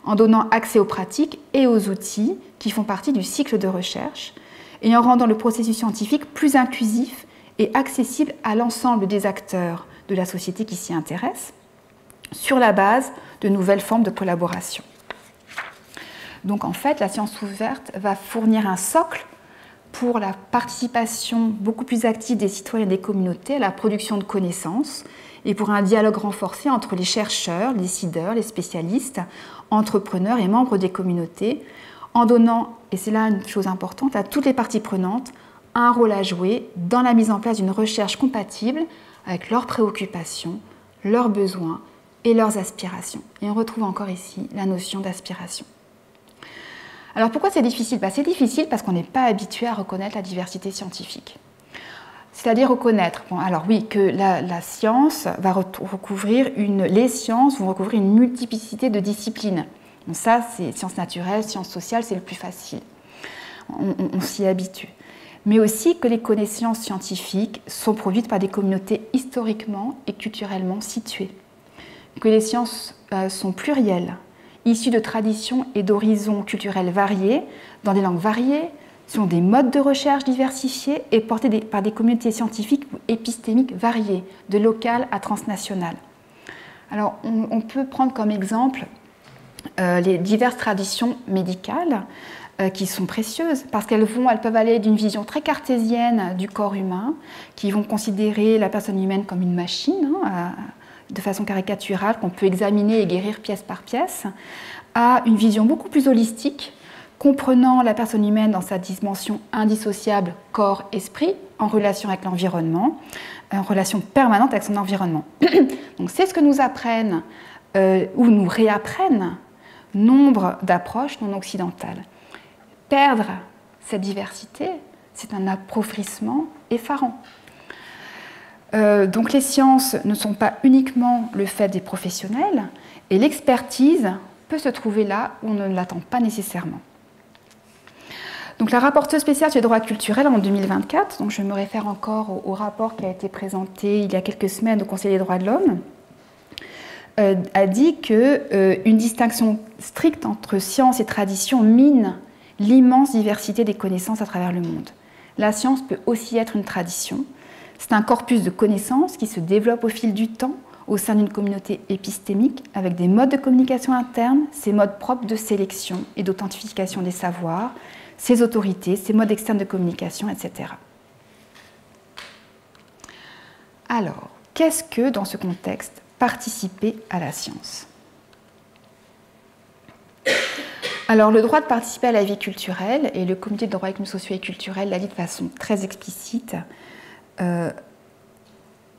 en donnant accès aux pratiques et aux outils qui font partie du cycle de recherche, et en rendant le processus scientifique plus inclusif et accessible à l'ensemble des acteurs de la société qui s'y intéressent, sur la base de nouvelles formes de collaboration. Donc en fait, la science ouverte va fournir un socle pour la participation beaucoup plus active des citoyens et des communautés à la production de connaissances et pour un dialogue renforcé entre les chercheurs, les décideurs, les spécialistes, entrepreneurs et membres des communautés, en donnant, et c'est là une chose importante, à toutes les parties prenantes, un rôle à jouer dans la mise en place d'une recherche compatible avec leurs préoccupations, leurs besoins et leurs aspirations. Et on retrouve encore ici la notion d'aspiration. Alors pourquoi c'est difficile? C'est difficile parce qu'on n'est pas habitué à reconnaître la diversité scientifique. C'est-à-dire reconnaître, alors oui, que la science va recouvrir les sciences vont recouvrir une multiplicité de disciplines. Donc ça, c'est sciences naturelles, sciences sociales, c'est le plus facile. On s'y habitue. Mais aussi que les connaissances scientifiques sont produites par des communautés historiquement et culturellement situées. Que les sciences sont plurielles, issues de traditions et d'horizons culturels variés, dans des langues variées, selon des modes de recherche diversifiés et portés par des communautés scientifiques ou épistémiques variées, de local à transnational. Alors, on peut prendre comme exemple les diverses traditions médicales qui sont précieuses parce qu'elles peuvent aller d'une vision très cartésienne du corps humain, qui vont considérer la personne humaine comme une machine, de façon caricaturale, qu'on peut examiner et guérir pièce par pièce, à une vision beaucoup plus holistique, comprenant la personne humaine dans sa dimension indissociable corps-esprit, en relation avec l'environnement, en relation permanente avec son environnement. Donc c'est ce que nous apprennent ou nous réapprennent nombre d'approches non occidentales. Perdre cette diversité, c'est un appauvrissement effarant. Donc les sciences ne sont pas uniquement le fait des professionnels, et l'expertise peut se trouver là où on ne l'attend pas nécessairement. Donc la rapporteure spéciale sur les droits culturels en 2024, donc je me réfère encore au rapport qui a été présenté il y a quelques semaines au Conseil des droits de l'homme, a dit qu'une distinction stricte entre science et tradition mine l'immense diversité des connaissances à travers le monde. La science peut aussi être une tradition. C'est un corpus de connaissances qui se développe au fil du temps au sein d'une communauté épistémique avec des modes de communication internes, ses modes propres de sélection et d'authentification des savoirs, ses autorités, ses modes externes de communication, etc. Alors, qu'est-ce que, dans ce contexte, participer à la science? Alors, le droit de participer à la vie culturelle, et le comité de droits économiques, sociaux et culturels l'a dit de façon très explicite,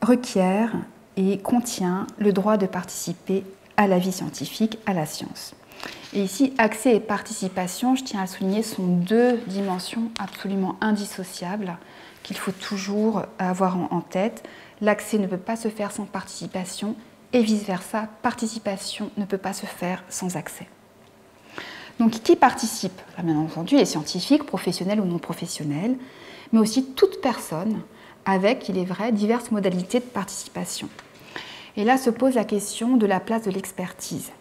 requiert et contient le droit de participer à la vie scientifique, à la science. Et ici, accès et participation, je tiens à souligner, sont deux dimensions absolument indissociables qu'il faut toujours avoir en tête. L'accès ne peut pas se faire sans participation et vice-versa, participation ne peut pas se faire sans accès. Donc, qui participe? Bien entendu, les scientifiques, professionnels ou non professionnels, mais aussi toute personne avec, il est vrai, diverses modalités de participation. Et là se pose la question de la place de l'expertise.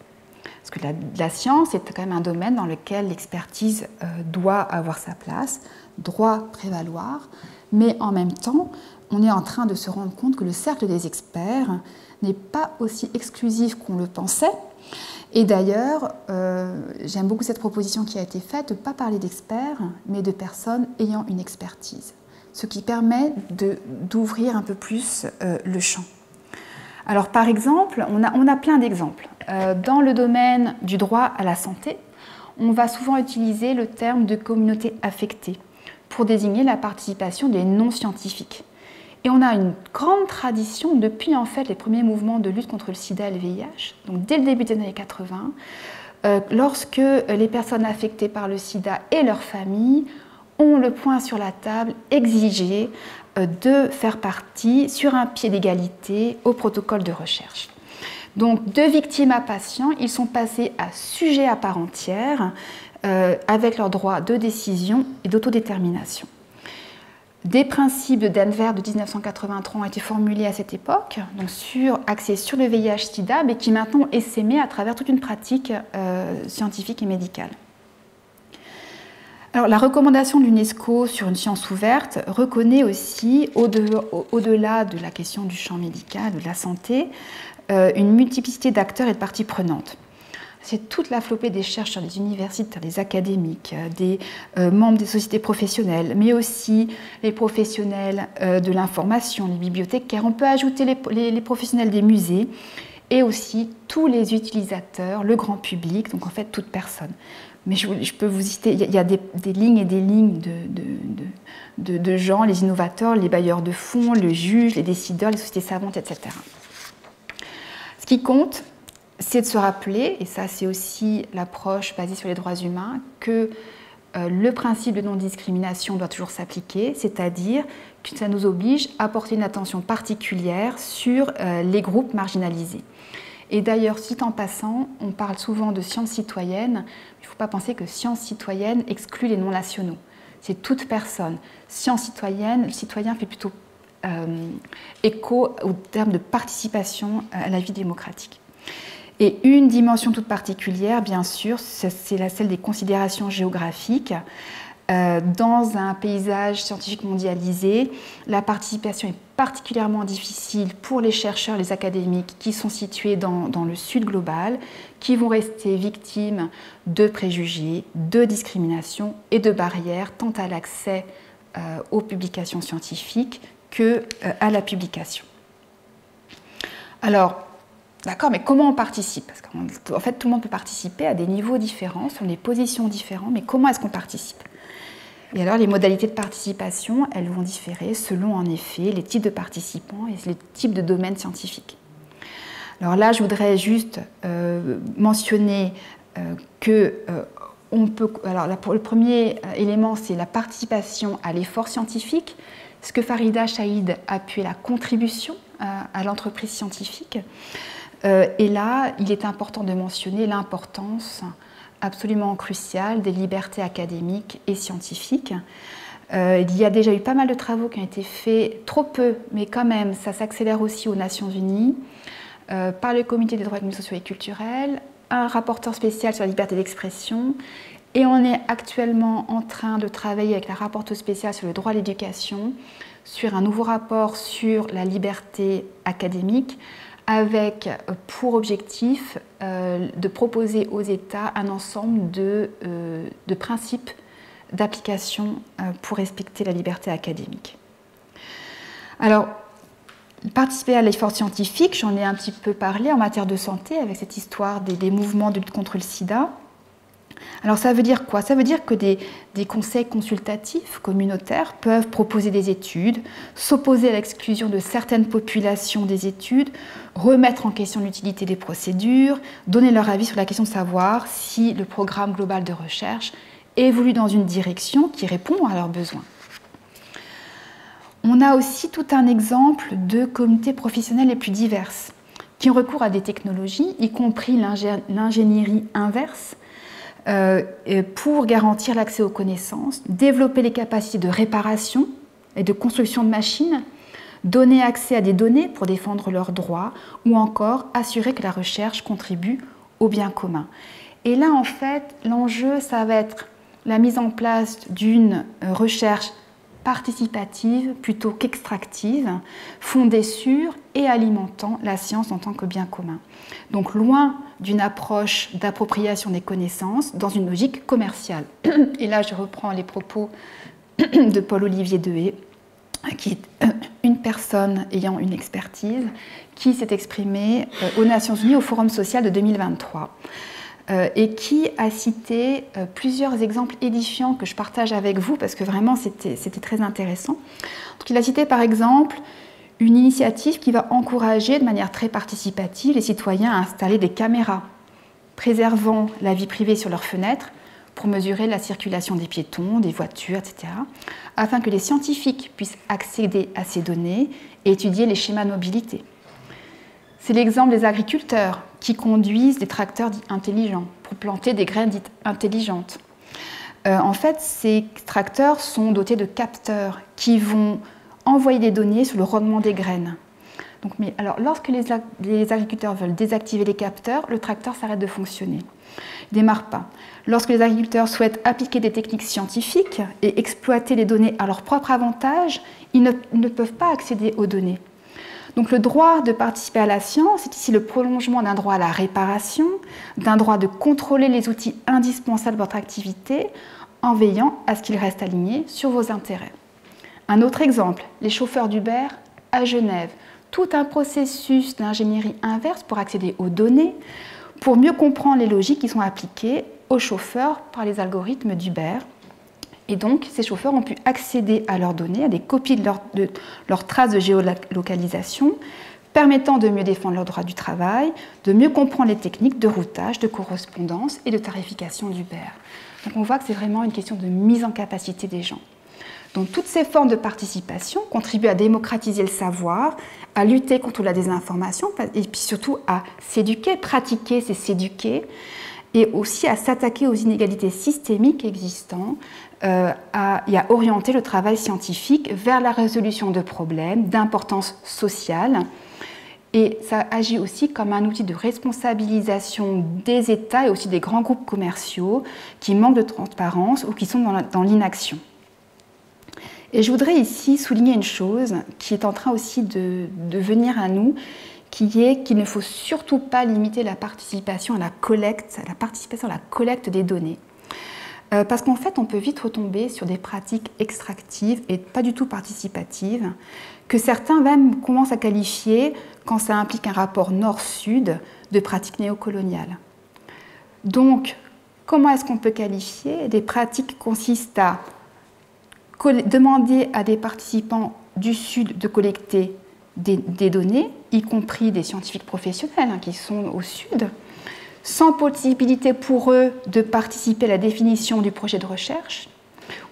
Parce que la science est quand même un domaine dans lequel l'expertise doit avoir sa place, doit prévaloir, mais en même temps, on est en train de se rendre compte que le cercle des experts n'est pas aussi exclusif qu'on le pensait. Et d'ailleurs, j'aime beaucoup cette proposition qui a été faite de ne pas parler d'experts, mais de personnes ayant une expertise, ce qui permet d'ouvrir un peu plus le champ. Alors par exemple, on a plein d'exemples. Dans le domaine du droit à la santé, on va souvent utiliser le terme de communauté affectée pour désigner la participation des non-scientifiques. Et on a une grande tradition depuis en fait les premiers mouvements de lutte contre le sida et le VIH, donc dès le début des années 80, lorsque les personnes affectées par le sida et leurs familles ont le poing sur la table, exigé de faire partie sur un pied d'égalité au protocole de recherche. Donc de victimes à patients, ils sont passés à sujet à part entière avec leurs droits de décision et d'autodétermination. Des principes de Denver de 1983 ont été formulés à cette époque, donc axés sur le VIH-Sida, mais qui maintenant ont essaimé à travers toute une pratique scientifique et médicale. Alors, la recommandation de l'UNESCO sur une science ouverte reconnaît aussi, au-delà de la question du champ médical, de la santé, une multiplicité d'acteurs et de parties prenantes. C'est toute la flopée des chercheurs, des universitaires, des académiques, des membres des sociétés professionnelles, mais aussi les professionnels de l'information, les bibliothécaires. On peut ajouter les professionnels des musées et aussi tous les utilisateurs, le grand public, donc en fait toute personne. Mais je peux vous citer, il y a des lignes et des lignes de gens, les innovateurs, les bailleurs de fonds, le juge, les décideurs, les sociétés savantes, etc. Ce qui compte, c'est de se rappeler, et ça c'est aussi l'approche basée sur les droits humains, que le principe de non-discrimination doit toujours s'appliquer, c'est-à-dire que ça nous oblige à porter une attention particulière sur les groupes marginalisés. Et d'ailleurs, suite en passant, on parle souvent de sciences citoyennes. Il ne faut pas penser que sciences citoyennes exclut les non-nationaux. C'est toute personne. Sciences citoyennes, le citoyen fait plutôt écho au terme de participation à la vie démocratique. Et une dimension toute particulière, bien sûr, c'est celle des considérations géographiques. Dans un paysage scientifique mondialisé, la participation est particulièrement difficile pour les chercheurs, les académiques qui sont situés dans le sud global, qui vont rester victimes de préjugés, de discriminations et de barrières tant à l'accès aux publications scientifiques qu'à la publication. Alors, d'accord, mais comment on participe? Parce qu'en fait, tout le monde peut participer à des niveaux différents, sur des positions différentes, mais comment est-ce qu'on participe? Et alors, les modalités de participation, elles vont différer selon, en effet, les types de participants et les types de domaines scientifiques. Alors là, je voudrais juste mentionner que on peut... Alors, le premier élément, c'est la participation à l'effort scientifique. Ce que Farida Chahid a appuyé la contribution à l'entreprise scientifique. Et là, il est important de mentionner l'importance absolument cruciale des libertés académiques et scientifiques. Il y a déjà eu pas mal de travaux qui ont été faits, trop peu, mais quand même, ça s'accélère aussi aux Nations Unies, par le Comité des droits économiques, sociaux et culturels, un rapporteur spécial sur la liberté d'expression, et on est actuellement en train de travailler avec la rapporteure spéciale sur le droit à l'éducation, sur un nouveau rapport sur la liberté académique, avec pour objectif de proposer aux États un ensemble de principes d'application pour respecter la liberté académique. Alors, participer à l'effort scientifique, j'en ai un petit peu parlé en matière de santé avec cette histoire des mouvements de lutte contre le sida. Alors ça veut dire quoi? Ça veut dire que des conseils consultatifs communautaires peuvent proposer des études, s'opposer à l'exclusion de certaines populations des études, remettre en question l'utilité des procédures, donner leur avis sur la question de savoir si le programme global de recherche évolue dans une direction qui répond à leurs besoins. On a aussi tout un exemple de communautés professionnelles les plus diverses qui ont recours à des technologies, y compris l'ingénierie inverse, pour garantir l'accès aux connaissances, développer les capacités de réparation et de construction de machines, donner accès à des données pour défendre leurs droits ou encore assurer que la recherche contribue au bien commun. Et là, en fait, l'enjeu, ça va être la mise en place d'une recherche participative plutôt qu'extractive, fondée sur et alimentant la science en tant que bien commun. Donc loin d'une approche d'appropriation des connaissances dans une logique commerciale. Et là, je reprends les propos de Paul-Olivier Dehaye, qui est une personne ayant une expertise, qui s'est exprimée aux Nations Unies au Forum social de 2023. Et qui a cité plusieurs exemples édifiants que je partage avec vous parce que vraiment c'était très intéressant. Donc, il a cité par exemple une initiative qui va encourager de manière très participative les citoyens à installer des caméras préservant la vie privée sur leurs fenêtres pour mesurer la circulation des piétons, des voitures, etc., afin que les scientifiques puissent accéder à ces données et étudier les schémas de mobilité. C'est l'exemple des agriculteurs qui conduisent des tracteurs dits intelligents pour planter des graines dites intelligentes. En fait, ces tracteurs sont dotés de capteurs qui vont envoyer des données sur le rendement des graines. Donc, alors, lorsque les agriculteurs veulent désactiver les capteurs, le tracteur s'arrête de fonctionner. Il ne démarre pas. Lorsque les agriculteurs souhaitent appliquer des techniques scientifiques et exploiter les données à leur propre avantage, ils ne peuvent pas accéder aux données. Donc le droit de participer à la science est ici le prolongement d'un droit à la réparation, d'un droit de contrôler les outils indispensables de votre activité en veillant à ce qu'ils restent alignés sur vos intérêts. Un autre exemple, les chauffeurs d'Uber à Genève. Tout un processus d'ingénierie inverse pour accéder aux données, pour mieux comprendre les logiques qui sont appliquées aux chauffeurs par les algorithmes d'Uber. Et donc, ces chauffeurs ont pu accéder à leurs données, à des copies de leurs traces de géolocalisation, permettant de mieux défendre leurs droits du travail, de mieux comprendre les techniques de routage, de correspondance et de tarification d'Uber. Donc on voit que c'est vraiment une question de mise en capacité des gens. Donc toutes ces formes de participation contribuent à démocratiser le savoir, à lutter contre la désinformation et puis surtout à s'éduquer. Pratiquer, c'est s'éduquer, et aussi à s'attaquer aux inégalités systémiques existantes et à orienter le travail scientifique vers la résolution de problèmes d'importance sociale. Et ça agit aussi comme un outil de responsabilisation des États et aussi des grands groupes commerciaux qui manquent de transparence ou qui sont dans l'inaction. Et je voudrais ici souligner une chose qui est en train aussi de venir à nous, qui est qu'il ne faut surtout pas limiter la participation à la collecte des données. Parce qu'en fait, on peut vite retomber sur des pratiques extractives et pas du tout participatives, que certains même commencent à qualifier, quand ça implique un rapport nord-sud, de pratiques néocoloniales. Donc, comment est-ce qu'on peut qualifier des pratiques qui consistent à demander à des participants du Sud de collecter des données, y compris des scientifiques professionnels qui sont au Sud, sans possibilité pour eux de participer à la définition du projet de recherche,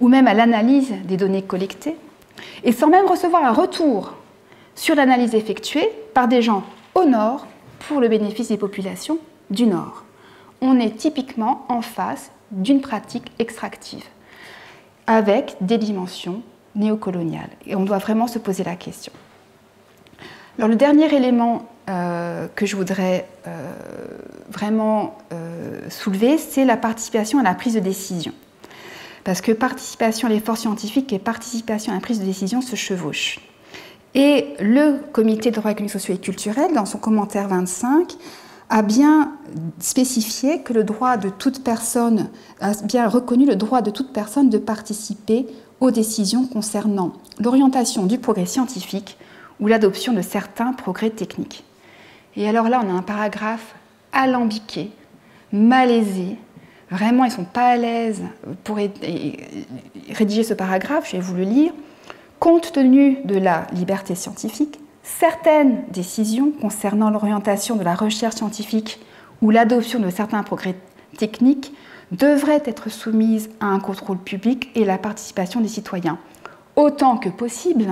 ou même à l'analyse des données collectées, et sans même recevoir un retour sur l'analyse effectuée par des gens au Nord pour le bénéfice des populations du Nord. On est typiquement en face d'une pratique extractive, avec des dimensions néocoloniales. Et on doit vraiment se poser la question. Alors, le dernier élément que je voudrais vraiment soulever, c'est la participation à la prise de décision. Parce que participation à l'effort scientifique et participation à la prise de décision se chevauchent. Et le Comité de droits économiques, sociaux et culturels, dans son commentaire 25, a bien spécifié que le droit de toute personne, a bien reconnu le droit de toute personne de participer aux décisions concernant l'orientation du progrès scientifique ou l'adoption de certains progrès techniques. Et alors là, on a un paragraphe alambiqué, malaisé. Vraiment, ils ne sont pas à l'aise pour rédiger ce paragraphe, je vais vous le lire. Compte tenu de la liberté scientifique, certaines décisions concernant l'orientation de la recherche scientifique ou l'adoption de certains progrès techniques devraient être soumises à un contrôle public et la participation des citoyens. Autant que possible,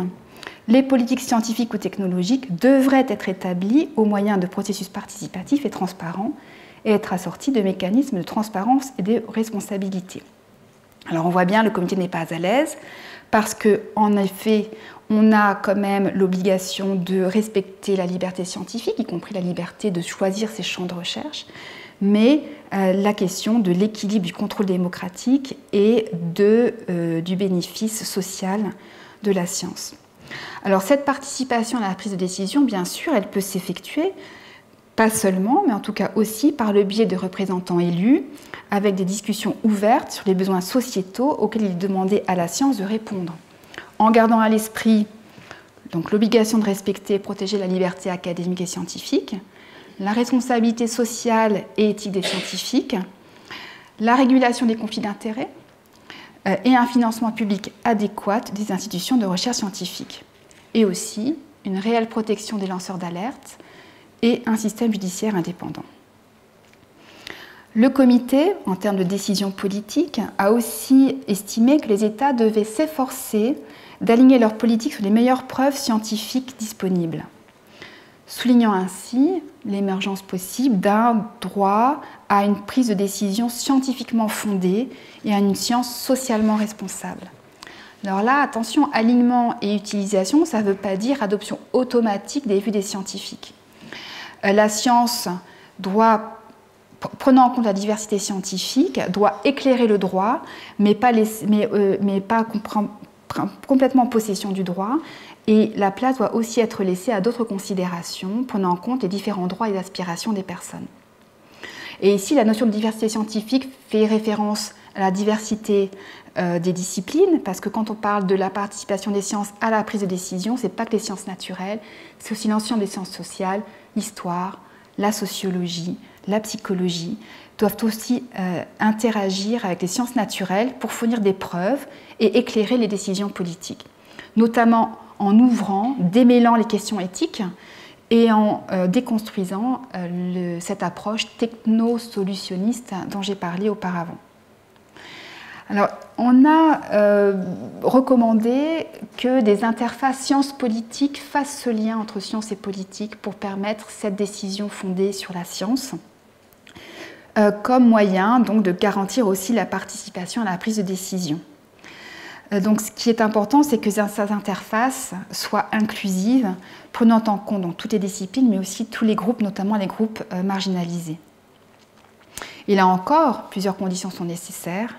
les politiques scientifiques ou technologiques devraient être établies au moyen de processus participatifs et transparents et être assorties de mécanismes de transparence et de responsabilité. Alors on voit bien, le comité n'est pas à l'aise parce qu'en effet, on a quand même l'obligation de respecter la liberté scientifique, y compris la liberté de choisir ses champs de recherche, mais la question de l'équilibre du contrôle démocratique et du bénéfice social de la science. Alors cette participation à la prise de décision, bien sûr, elle peut s'effectuer, pas seulement, mais en tout cas aussi par le biais de représentants élus, avec des discussions ouvertes sur les besoins sociétaux auxquels il est demandé à la science de répondre, en gardant à l'esprit donc l'obligation de respecter et protéger la liberté académique et scientifique, la responsabilité sociale et éthique des scientifiques, la régulation des conflits d'intérêts et un financement public adéquat des institutions de recherche scientifique, et aussi une réelle protection des lanceurs d'alerte et un système judiciaire indépendant. Le comité, en termes de décision politique, a aussi estimé que les États devaient s'efforcer d'aligner leur politique sur les meilleures preuves scientifiques disponibles, soulignant ainsi l'émergence possible d'un droit à une prise de décision scientifiquement fondée et à une science socialement responsable. Alors là, attention, alignement et utilisation, ça ne veut pas dire adoption automatique des vues des scientifiques. La science doit, prenant en compte la diversité scientifique, doit éclairer le droit, mais pas complètement possession du droit. Et la place doit aussi être laissée à d'autres considérations, prenant en compte les différents droits et aspirations des personnes. Et ici, la notion de diversité scientifique fait référence à la diversité des disciplines, parce que quand on parle de la participation des sciences à la prise de décision, ce n'est pas que les sciences naturelles, c'est aussi l'ensemble des sciences sociales, l'histoire, la sociologie, la psychologie, doivent aussi interagir avec les sciences naturelles pour fournir des preuves et éclairer les décisions politiques, notamment en ouvrant, démêlant les questions éthiques et en déconstruisant cette approche techno-solutionniste dont j'ai parlé auparavant. Alors, on a recommandé que des interfaces sciences-politiques fassent ce lien entre science et politique pour permettre cette décision fondée sur la science, comme moyen donc, de garantir aussi la participation à la prise de décision. Donc, ce qui est important, c'est que ces interfaces soient inclusives, prenant en compte donc, toutes les disciplines, mais aussi tous les groupes, notamment les groupes marginalisés. Et là encore, plusieurs conditions sont nécessaires.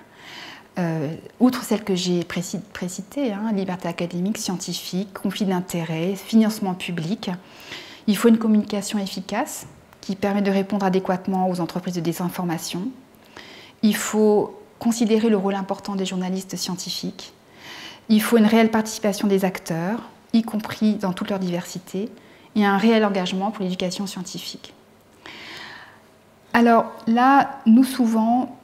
Outre celles que j'ai précitées, liberté académique, scientifique, conflit d'intérêts, financement public, il faut une communication efficace qui permet de répondre adéquatement aux entreprises de désinformation. Il faut considérer le rôle important des journalistes scientifiques. Il faut une réelle participation des acteurs, y compris dans toute leur diversité, et un réel engagement pour l'éducation scientifique. Alors là, nous souvent,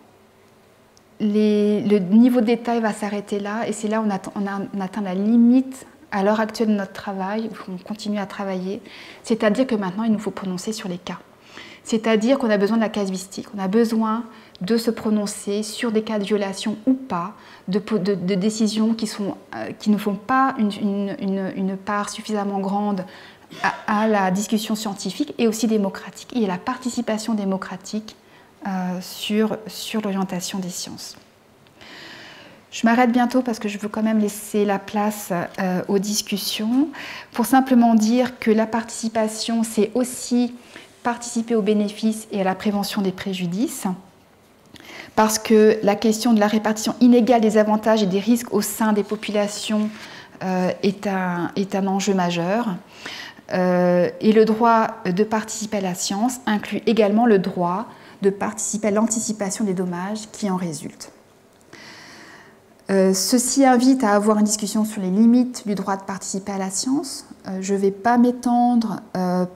le niveau de détail va s'arrêter là, et c'est là où on atteint la limite à l'heure actuelle de notre travail, où on continue à travailler, c'est-à-dire que maintenant il nous faut prononcer sur les cas. C'est-à-dire qu'on a besoin de la casuistique, on a besoin de se prononcer sur des cas de violation ou pas, de décisions qui ne font pas une part suffisamment grande à la discussion scientifique et aussi démocratique. Et la participation démocratique sur l'orientation des sciences. Je m'arrête bientôt parce que je veux quand même laisser la place aux discussions, pour simplement dire que la participation, c'est aussi participer aux bénéfices et à la prévention des préjudices, parce que la question de la répartition inégale des avantages et des risques au sein des populations est un enjeu majeur. Et le droit de participer à la science inclut également le droit de participer à l'anticipation des dommages qui en résultent. Ceci invite à avoir une discussion sur les limites du droit de participer à la science. Je ne vais pas m'étendre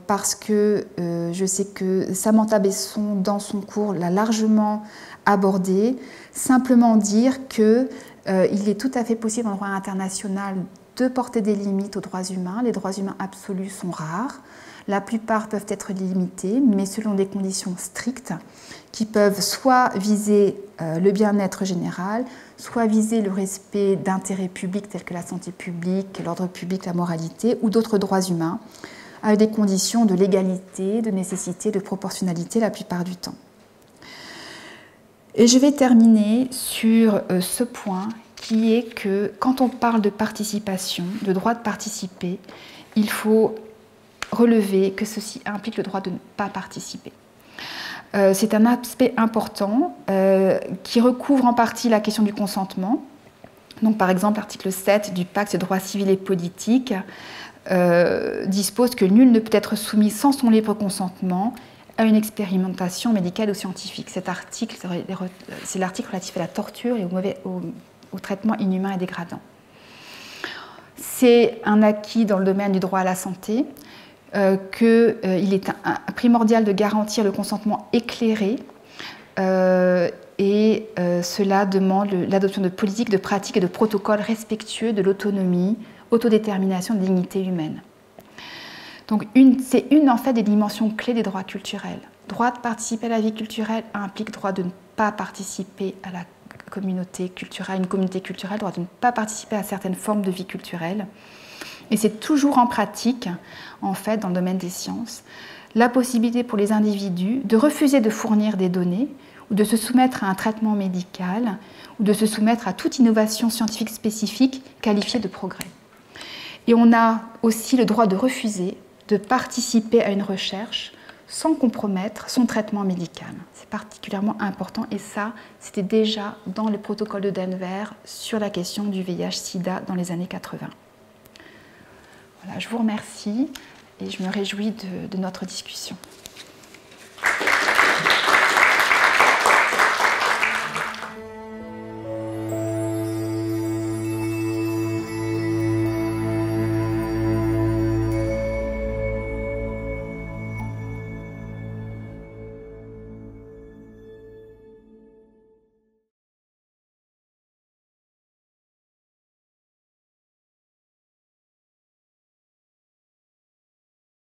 parce que je sais que Samantha Besson, dans son cours, l'a largement abordé. Simplement dire qu'il est tout à fait possible en droit international de porter des limites aux droits humains. Les droits humains absolus sont rares. La plupart peuvent être limités, mais selon des conditions strictes qui peuvent soit viser le bien-être général, soit viser le respect d'intérêts publics tels que la santé publique, l'ordre public, la moralité, ou d'autres droits humains, avec des conditions de légalité, de nécessité, de proportionnalité la plupart du temps. Et je vais terminer sur ce point qui est que quand on parle de participation, de droit de participer, il faut relever que ceci implique le droit de ne pas participer. C'est un aspect important qui recouvre en partie la question du consentement. Donc, par exemple, l'article 7 du Pacte des droits civils et politiques dispose que nul ne peut être soumis sans son libre consentement à une expérimentation médicale ou scientifique. Cet article, c'est l'article relatif à la torture et au traitement inhumain et dégradant. C'est un acquis dans le domaine du droit à la santé, qu'il est primordial de garantir le consentement éclairé et cela demande l'adoption de politiques, de pratiques et de protocoles respectueux de l'autonomie, autodétermination et de la dignité humaine. Donc c'est une en fait des dimensions clés des droits culturels. Droit de participer à la vie culturelle implique droit de ne pas participer à la communauté culturelle, une communauté culturelle, droit de ne pas participer à certaines formes de vie culturelle. Et c'est toujours en pratique, en fait, dans le domaine des sciences, la possibilité pour les individus de refuser de fournir des données ou de se soumettre à un traitement médical ou de se soumettre à toute innovation scientifique spécifique qualifiée de progrès. Et on a aussi le droit de refuser de participer à une recherche sans compromettre son traitement médical. C'est particulièrement important et ça, c'était déjà dans le protocole de Denver sur la question du VIH-Sida dans les années 80. Voilà, je vous remercie et je me réjouis de notre discussion.